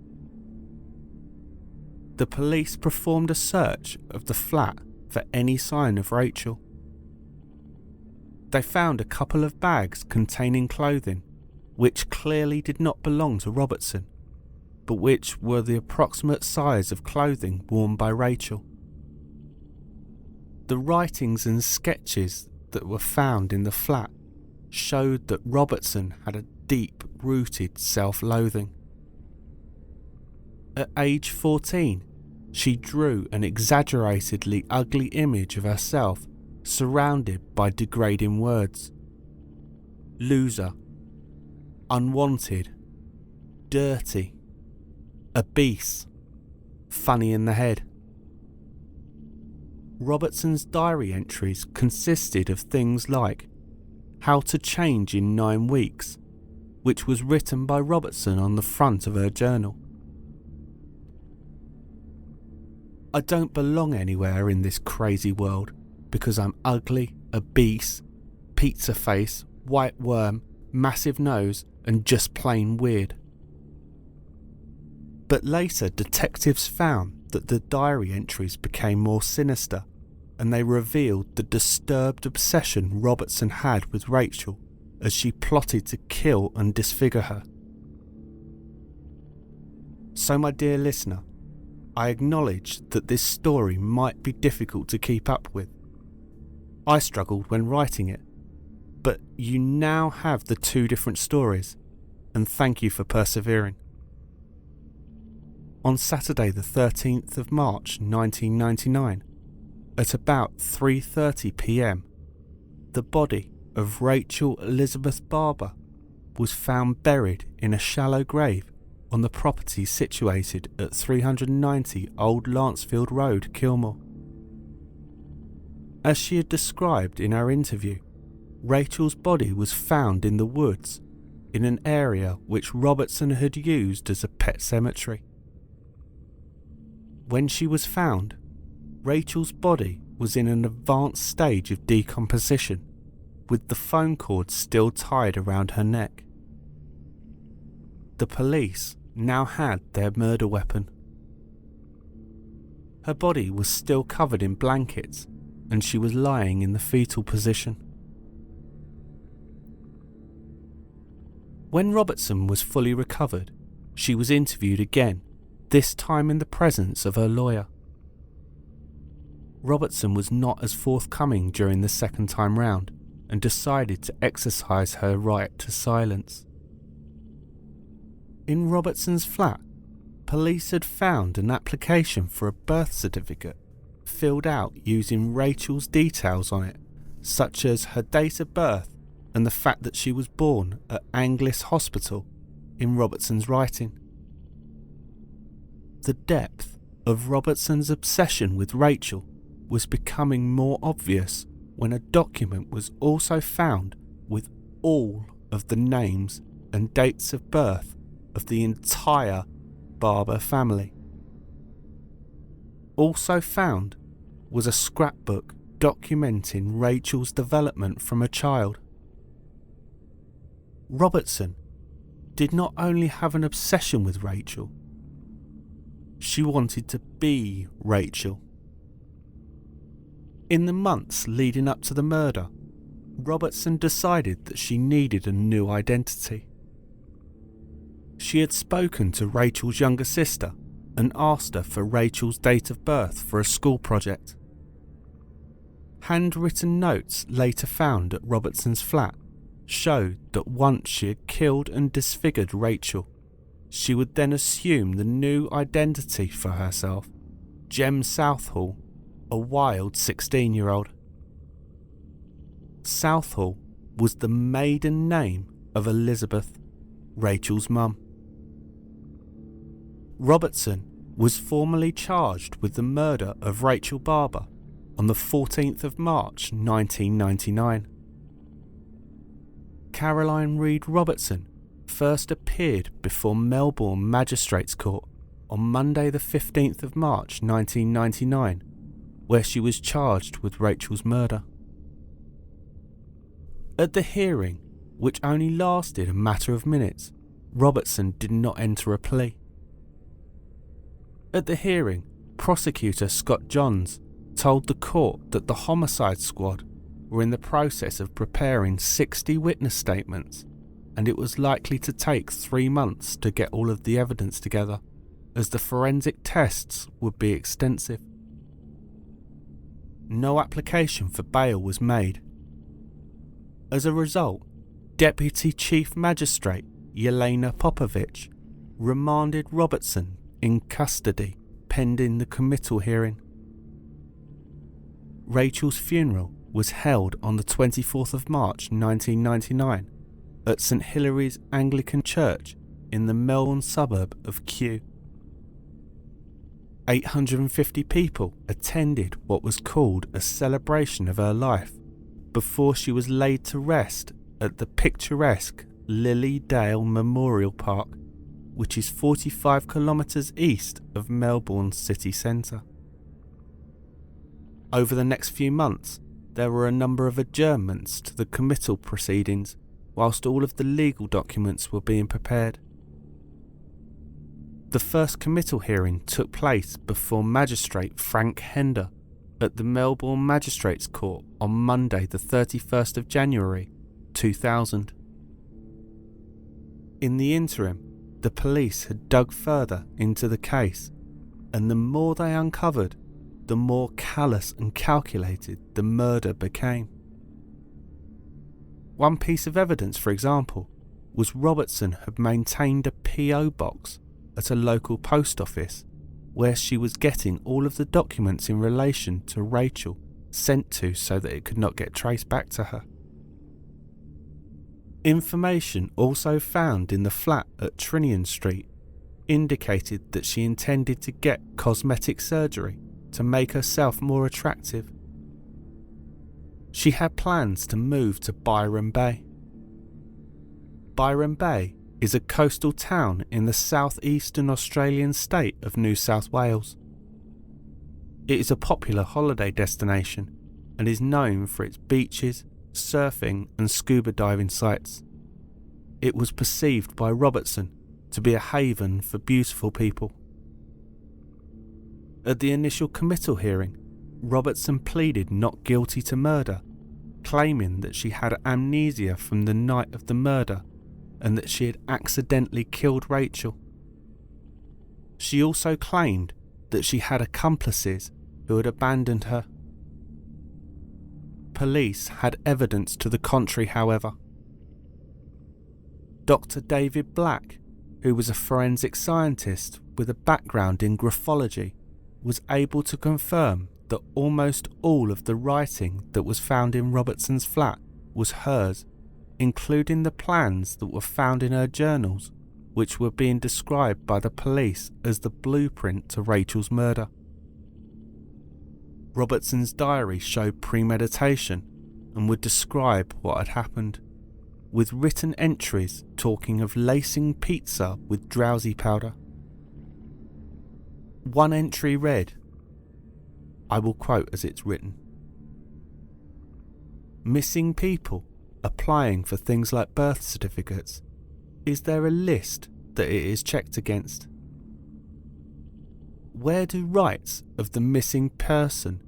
The police performed a search of the flat for any sign of Rachel. They found a couple of bags containing clothing which clearly did not belong to Robertson, but which were the approximate size of clothing worn by Rachel. The writings and sketches that were found in the flat showed that Robertson had a deep-rooted self-loathing. At age 14, she drew an exaggeratedly ugly image of herself surrounded by degrading words. Loser, unwanted, dirty, obese, funny in the head. Robertson's diary entries consisted of things like How to Change in 9 Weeks, which was written by Robertson on the front of her journal. I don't belong anywhere in this crazy world because I'm ugly, obese, pizza face, white worm, massive nose, and just plain weird. But later, detectives found that the diary entries became more sinister, and they revealed the disturbed obsession Robertson had with Rachel as she plotted to kill and disfigure her. So, my dear listener, I acknowledge that this story might be difficult to keep up with. I struggled when writing it, but you now have the 2 different stories, and thank you for persevering. On Saturday the 13th of March 1999, at about 3:30 p.m, the body of Rachel Elizabeth Barber was found buried in a shallow grave on the property situated at 390 Old Lancefield Road, Kilmore. As she had described in our interview, Rachel's body was found in the woods in an area which Robertson had used as a pet cemetery. When she was found, Rachel's body was in an advanced stage of decomposition, with the phone cord still tied around her neck. The police now had their murder weapon. Her body was still covered in blankets, and she was lying in the fetal position. When Robertson was fully recovered, she was interviewed again, this time in the presence of her lawyer. Robertson was not as forthcoming during the second time round and decided to exercise her right to silence. In Robertson's flat, Police had found an application for a birth certificate filled out using Rachel's details on it, such as her date of birth and the fact that she was born at Anglis Hospital, in Robertson's writing. The depth of Robertson's obsession with Rachel was becoming more obvious when a document was also found with all of the names and dates of birth of the entire Barber family. Also found was a scrapbook documenting Rachel's development from a child. Robertson did not only have an obsession with Rachel, she wanted to be Rachel. In the months leading up to the murder, Robertson decided that she needed a new identity. She had spoken to Rachel's younger sister and asked her for Rachel's date of birth for a school project. Handwritten notes later found at Robertson's flat showed that once she had killed and disfigured Rachel, she would then assume the new identity for herself, Jem Southall, a wild 16-year-old. Southall was the maiden name of Elizabeth, Rachel's mum. Robertson was formally charged with the murder of Rachel Barber on the 14th of March 1999. Caroline Reed Robertson first appeared before Melbourne Magistrates Court on Monday the 15th of March 1999, where she was charged with Rachel's murder. At the hearing, which only lasted a matter of minutes, Robertson did not enter a plea. At the hearing, prosecutor Scott Johns told the court that the homicide squad were in the process of preparing 60 witness statements, and it was likely to take 3 months to get all of the evidence together, as the forensic tests would be extensive. No application for bail was made. As a result, Deputy Chief Magistrate Yelena Popovich remanded Robertson in custody pending the committal hearing. Rachel's funeral was held on the 24th of March 1999 at St Hilary's Anglican Church in the Melbourne suburb of Kew. 850 people attended what was called a celebration of her life before she was laid to rest at the picturesque Lily Dale Memorial Park, which is 45 kilometres east of Melbourne's city centre. Over the next few months, there were a number of adjournments to the committal proceedings whilst all of the legal documents were being prepared. The first committal hearing took place before Magistrate Frank Hender at the Melbourne Magistrates Court on Monday the 31st of January 2000. In the interim, the police had dug further into the case, and the more they uncovered, the more callous and calculated the murder became. One piece of evidence, for example, was Robertson had maintained a P.O. box at a local post office where she was getting all of the documents in relation to Rachel sent to so that it could not get traced back to her. Information also found in the flat at Trinian Street indicated that she intended to get cosmetic surgery to make herself more attractive. She had plans to move to Byron Bay. Byron Bay is a coastal town in the southeastern Australian state of New South Wales. It is a popular holiday destination and is known for its beaches, surfing and scuba diving sites. It was perceived by Robertson to be a haven for beautiful people. At the initial committal hearing, Robertson pleaded not guilty to murder, claiming that she had amnesia from the night of the murder and that she had accidentally killed Rachel. She also claimed that she had accomplices who had abandoned her. Police had evidence to the contrary, however. Dr. David Black, who was a forensic scientist with a background in graphology was able to confirm that almost all of the writing that was found in Robertson's flat was hers, including the plans that were found in her journals, which were being described by the police as the blueprint to Rachel's murder. Robertson's diary showed premeditation and would describe what had happened, with written entries talking of lacing pizza with drowsy powder. One entry read, I will quote as it's written, "Missing people applying for things like birth certificates. Is there a list that it is checked against? Where do rights of the missing person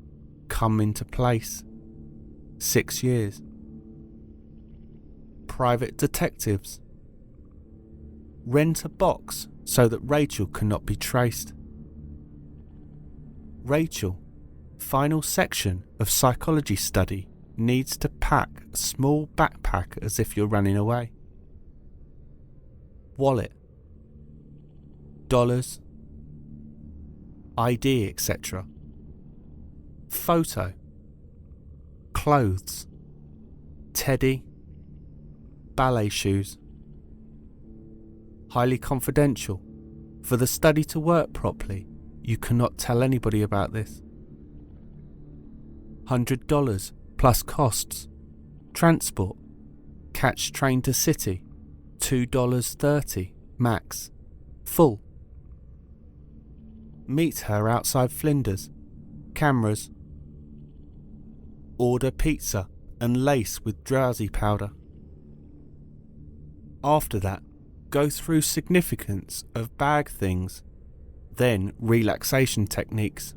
come into place? 6 years. Private detectives. Rent a box so that Rachel cannot be traced. Rachel, final section of psychology study, needs to pack a small backpack as if you're running away. Wallet. Dollars. ID, etc. Photo. Clothes. Teddy. Ballet shoes. Highly confidential. For the study to work properly, you cannot tell anybody about this. $100 plus costs. Transport. Catch train to city. $2.30 max. Full. Meet her outside Flinders. Cameras. Order pizza and lace with drowsy powder. After that, go through significance of bag things, then relaxation techniques,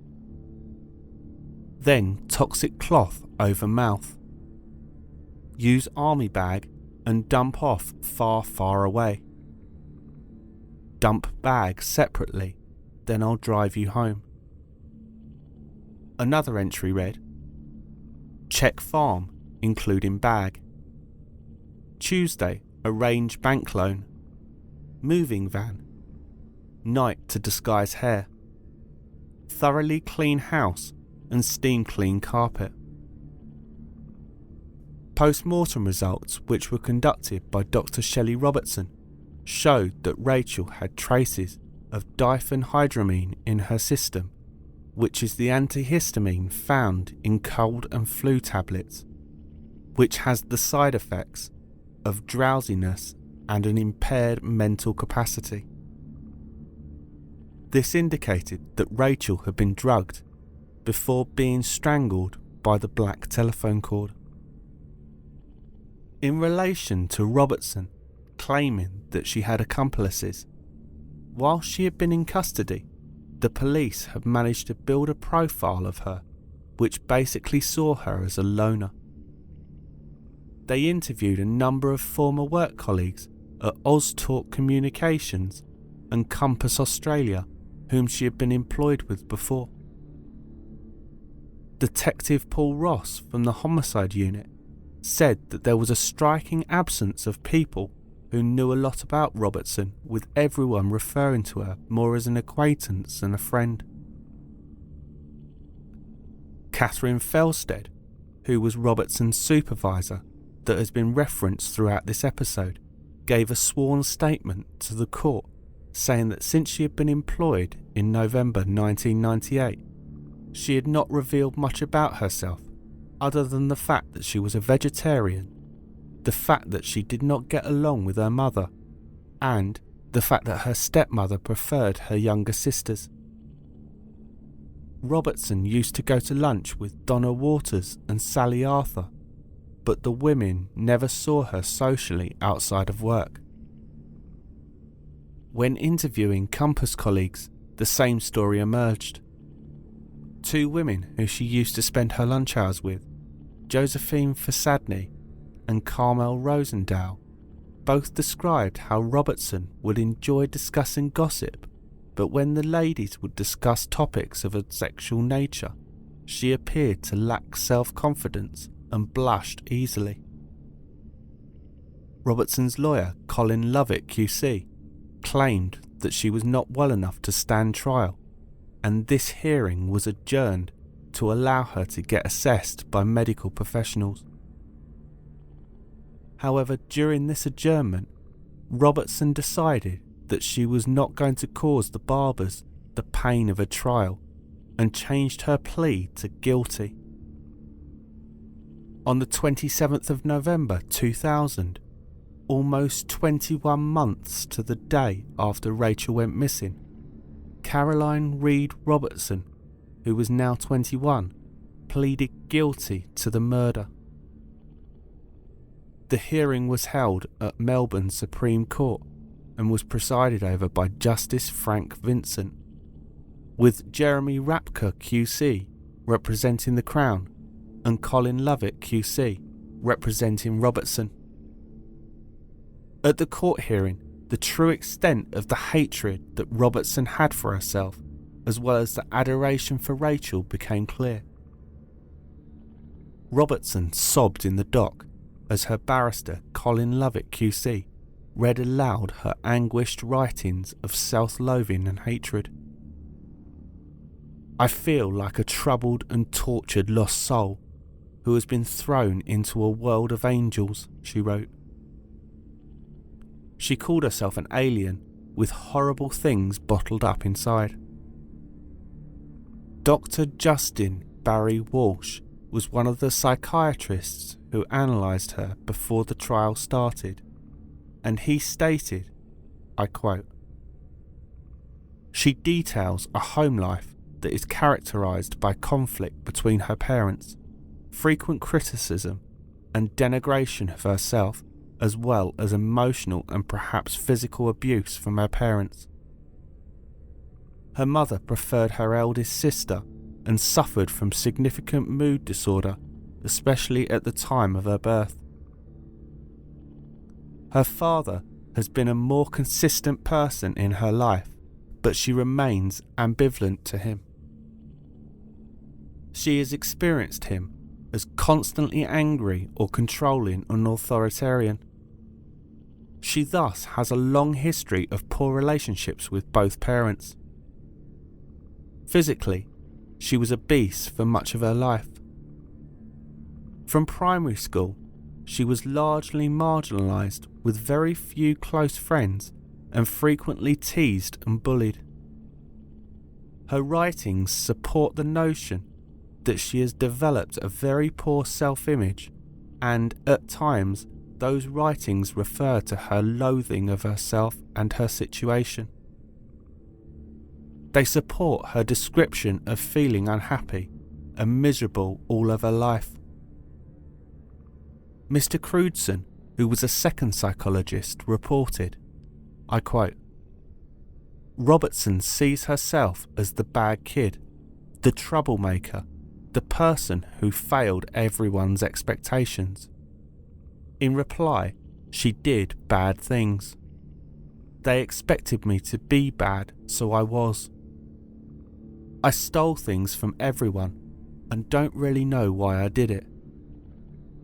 then toxic cloth over mouth. Use army bag and dump off far away. Dump bag separately, then I'll drive you home. Another entry read, check farm, including bag. Tuesday, arrange bank loan. Moving van. Night to disguise hair. Thoroughly clean house and steam clean carpet. Post-mortem results, which were conducted by Dr. Shelley Robertson, showed that Rachel had traces of diphenhydramine in her system, which is the antihistamine found in cold and flu tablets, which has the side effects of drowsiness and an impaired mental capacity. This indicated that Rachel had been drugged before being strangled by the black telephone cord. In relation to Robertson claiming that she had accomplices, while she had been in custody, the police had managed to build a profile of her which basically saw her as a loner. They interviewed a number of former work colleagues at Oztalk Communications and Compass Australia whom she had been employed with before. Detective Paul Ross from the Homicide Unit said that there was a striking absence of people who knew a lot about Robertson, with everyone referring to her more as an acquaintance than a friend. Catherine Felstead, who was Robertson's supervisor that has been referenced throughout this episode, gave a sworn statement to the court saying that since she had been employed in November 1998, she had not revealed much about herself other than the fact that she was a vegetarian, the fact that she did not get along with her mother, and the fact that her stepmother preferred her younger sisters. Robertson used to go to lunch with Donna Waters and Sally Arthur, but the women never saw her socially outside of work. When interviewing Compass colleagues, the same story emerged. 2 women who she used to spend her lunch hours with, Josephine Fasadny and Carmel Rosendale, both described how Robertson would enjoy discussing gossip, but when the ladies would discuss topics of a sexual nature, she appeared to lack self-confidence and blushed easily. Robertson's lawyer, Colin Lovett QC, claimed that she was not well enough to stand trial, and this hearing was adjourned to allow her to get assessed by medical professionals. However, during this adjournment, Robertson decided that she was not going to cause the Barbers the pain of a trial and changed her plea to guilty. On the 27th of November 2000, almost 21 months to the day after Rachel went missing, Caroline Reed Robertson, who was now 21, pleaded guilty to the murder. The hearing was held at Melbourne Supreme Court and was presided over by Justice Frank Vincent, with Jeremy Rapker QC representing the Crown and Colin Lovett QC representing Robertson. At the court hearing, the true extent of the hatred that Robertson had for herself, as well as the adoration for Rachel, became clear. Robertson sobbed in the dock as her barrister Colin Lovett QC read aloud her anguished writings of self-loathing and hatred. "I feel like a troubled and tortured lost soul who has been thrown into a world of angels," she wrote. She called herself an alien with horrible things bottled up inside. Dr. Justin Barry Walsh was one of the psychiatrists who analysed her before the trial started, and he stated, I quote, "She details a home life that is characterised by conflict between her parents, frequent criticism and denigration of herself, as well as emotional and perhaps physical abuse from her parents. Her mother preferred her eldest sister and suffered from significant mood disorder, especially at the time of her birth. Her father has been a more consistent person in her life, but she remains ambivalent to him. She has experienced him as constantly angry or controlling and authoritarian. She thus has a long history of poor relationships with both parents. Physically, she was obese for much of her life. From primary school, she was largely marginalised with very few close friends and frequently teased and bullied. Her writings support the notion that she has developed a very poor self-image, and at times those writings refer to her loathing of herself and her situation. They support her description of feeling unhappy and miserable all of her life. Mr. Crudson, who was a second psychologist, reported, I quote, "Robertson sees herself as the bad kid, the troublemaker, the person who failed everyone's expectations. In reply, she did bad things. They expected me to be bad, so I was. I stole things from everyone and don't really know why I did it.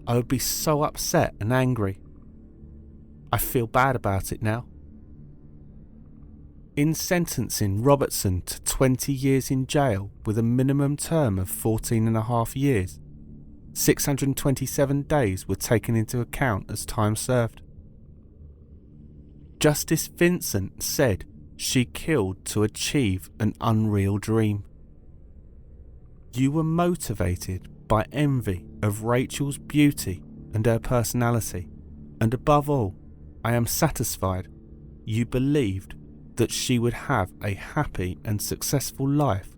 I would be so upset and angry. I feel bad about it now." In sentencing Robertson to 20 years in jail with a minimum term of 14.5 years, 627 days were taken into account as time served. Justice Vincent said she killed to achieve an unreal dream. "You were motivated by envy of Rachel's beauty and her personality, and above all, I am satisfied you believed that she would have a happy and successful life,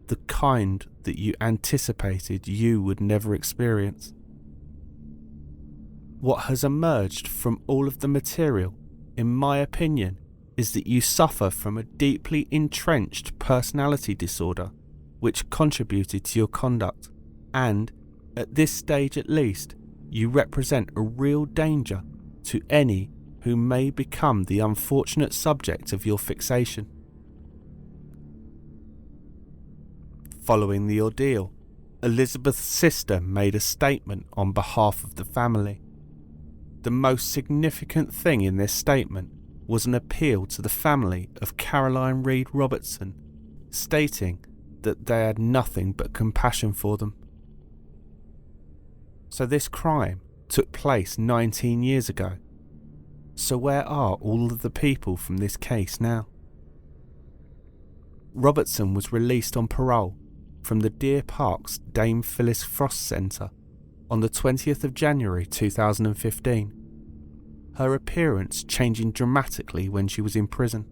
the kind that you anticipated you would never experience. What has emerged from all of the material, in my opinion, is that you suffer from a deeply entrenched personality disorder which contributed to your conduct, and, at this stage at least, you represent a real danger to any who may become the unfortunate subject of your fixation." Following the ordeal, Elizabeth's sister made a statement on behalf of the family. The most significant thing in this statement was an appeal to the family of Caroline Reed Robertson, stating that they had nothing but compassion for them. So this crime took place 19 years ago. So where are all of the people from this case now? Robertson was released on parole from the Deer Park's Dame Phyllis Frost Centre on the 20th of January 2015, her appearance changing dramatically when she was in prison.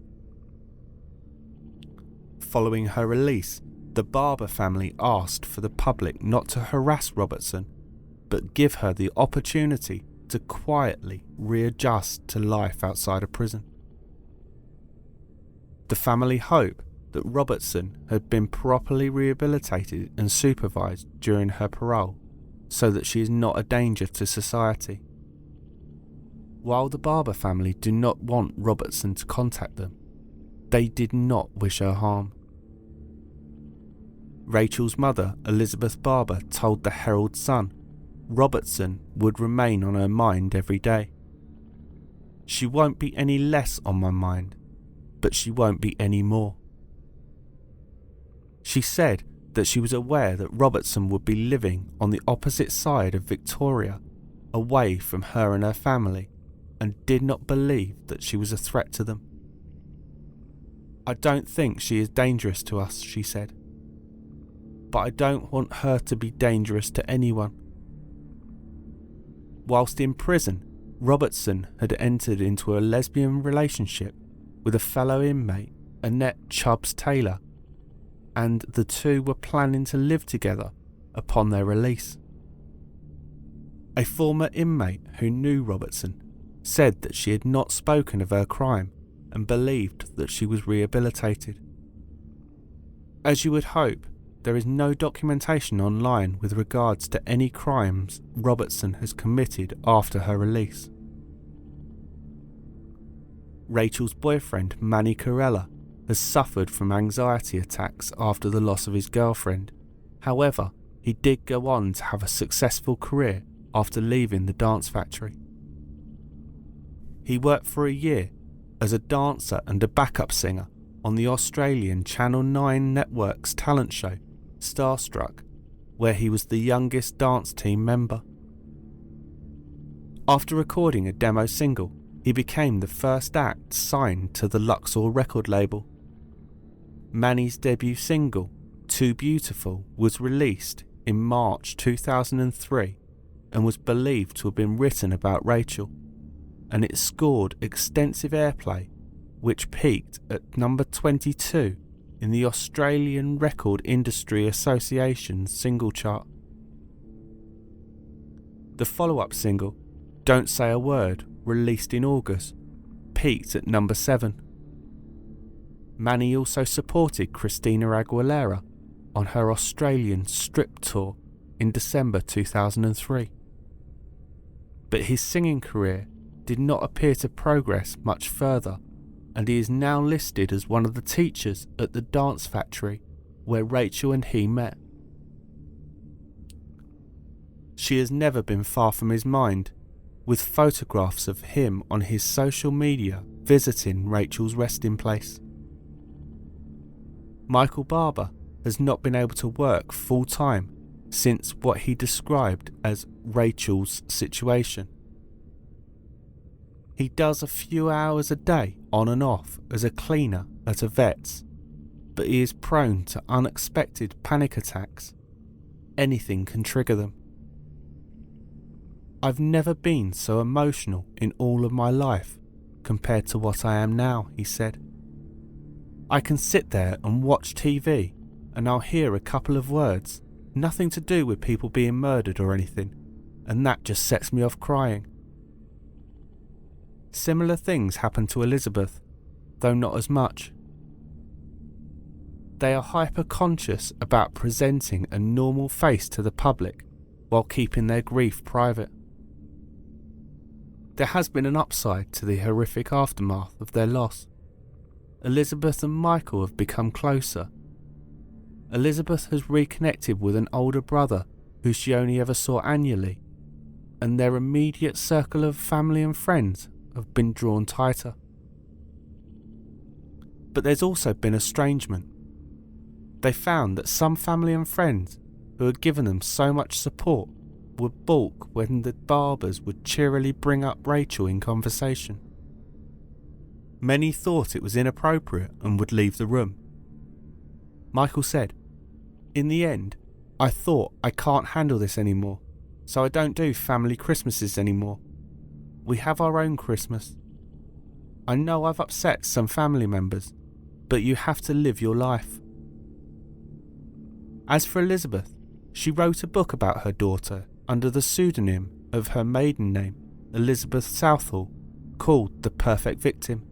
Following her release, the Barber family asked for the public not to harass Robertson, but give her the opportunity to quietly readjust to life outside of prison. The family hope that Robertson had been properly rehabilitated and supervised during her parole so that she is not a danger to society. While the Barber family do not want Robertson to contact them, they did not wish her harm. Rachel's mother, Elizabeth Barber, told the Herald Sun Robertson would remain on her mind every day. She won't be any less on my mind, but she won't be any more. She said that she was aware that Robertson would be living on the opposite side of Victoria, away from her and her family, and did not believe that she was a threat to them. I don't think she is dangerous to us, she said, but I don't want her to be dangerous to anyone. Whilst in prison, Robertson had entered into a lesbian relationship with a fellow inmate, Annette Chubbs Taylor, and the two were planning to live together upon their release. A former inmate who knew Robertson said that she had not spoken of her crime and believed that she was rehabilitated. As you would hope, there is no documentation online with regards to any crimes Robertson has committed after her release. Rachel's boyfriend, Manny Corella, has suffered from anxiety attacks after the loss of his girlfriend. However, he did go on to have a successful career after leaving the dance factory. He worked for a year as a dancer and a backup singer on the Australian Channel 9 network's talent show, Starstruck, where he was the youngest dance team member. After recording a demo single, he became the first act signed to the Luxor record label. Manny's debut single, Too Beautiful, was released in March 2003 and was believed to have been written about Rachel, and it scored extensive airplay, which peaked at number 22 in the Australian Record Industry Association's single chart. The follow-up single, Don't Say a Word, released in August, peaked at number 7. Manny also supported Christina Aguilera on her Australian Strip tour in December 2003. But his singing career did not appear to progress much further, and he is now listed as one of the teachers at the dance factory where Rachel and he met. She has never been far from his mind, with photographs of him on his social media visiting Rachel's resting place. Michael Barber has not been able to work full-time since what he described as Rachel's situation. He does a few hours a day on and off as a cleaner at a vet's, but he is prone to unexpected panic attacks. Anything can trigger them. I've never been so emotional in all of my life compared to what I am now, he said. I can sit there and watch TV and I'll hear a couple of words, nothing to do with people being murdered or anything, and that just sets me off crying. Similar things happen to Elizabeth, though not as much. They are hyper-conscious about presenting a normal face to the public while keeping their grief private. There has been an upside to the horrific aftermath of their loss. Elizabeth and Michael have become closer. Elizabeth has reconnected with an older brother who she only ever saw annually, and their immediate circle of family and friends have been drawn tighter. But there's also been estrangement. They found that some family and friends who had given them so much support would balk when the Barbers would cheerily bring up Rachel in conversation. Many thought it was inappropriate and would leave the room. Michael said, "In the end, I thought I can't handle this anymore, so I don't do family Christmases anymore. We have our own Christmas. I know I've upset some family members, but you have to live your life." As for Elizabeth, she wrote a book about her daughter under the pseudonym of her maiden name, Elizabeth Southall, called The Perfect Victim.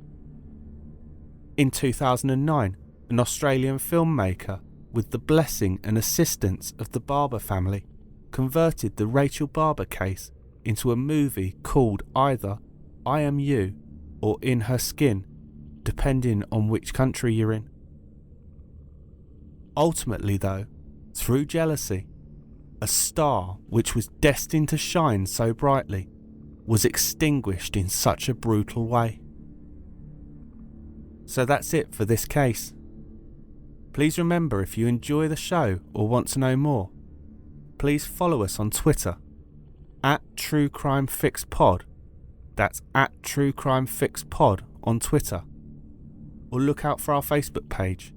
In 2009, an Australian filmmaker, with the blessing and assistance of the Barber family, converted the Rachel Barber case into a movie called either I Am You or In Her Skin, depending on which country you're in. Ultimately though, through jealousy, a star which was destined to shine so brightly was extinguished in such a brutal way. So that's it for this case. Please remember, if you enjoy the show or want to know more, please follow us on Twitter @TrueCrimeFixPod. That's @TrueCrimeFixPod on Twitter. Or look out for our Facebook page,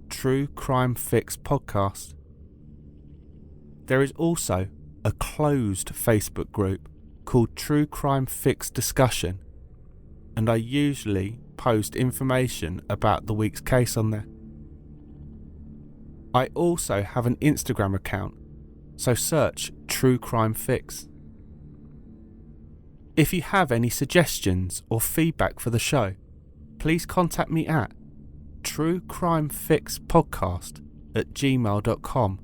True Crime Fix Podcast. There is also a closed Facebook group called True Crime Fix Discussion, and I usually post information about the week's case on there. I also have an Instagram account, so search True Crime Fix. If you have any suggestions or feedback for the show, please contact me at truecrimefixpodcast@gmail.com.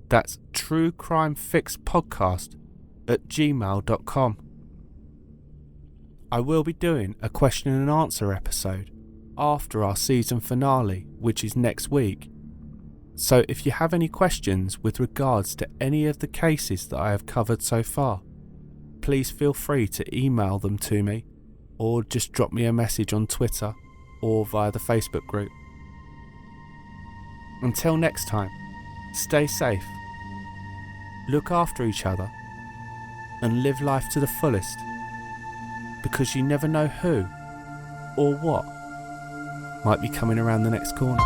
That's truecrimefixpodcast@gmail.com. I will be doing a question and answer episode after our season finale, which is next week. So if you have any questions with regards to any of the cases that I have covered so far, please feel free to email them to me or just drop me a message on Twitter or via the Facebook group. Until next time, stay safe, look after each other, and live life to the fullest, because you never know who or what might be coming around the next corner.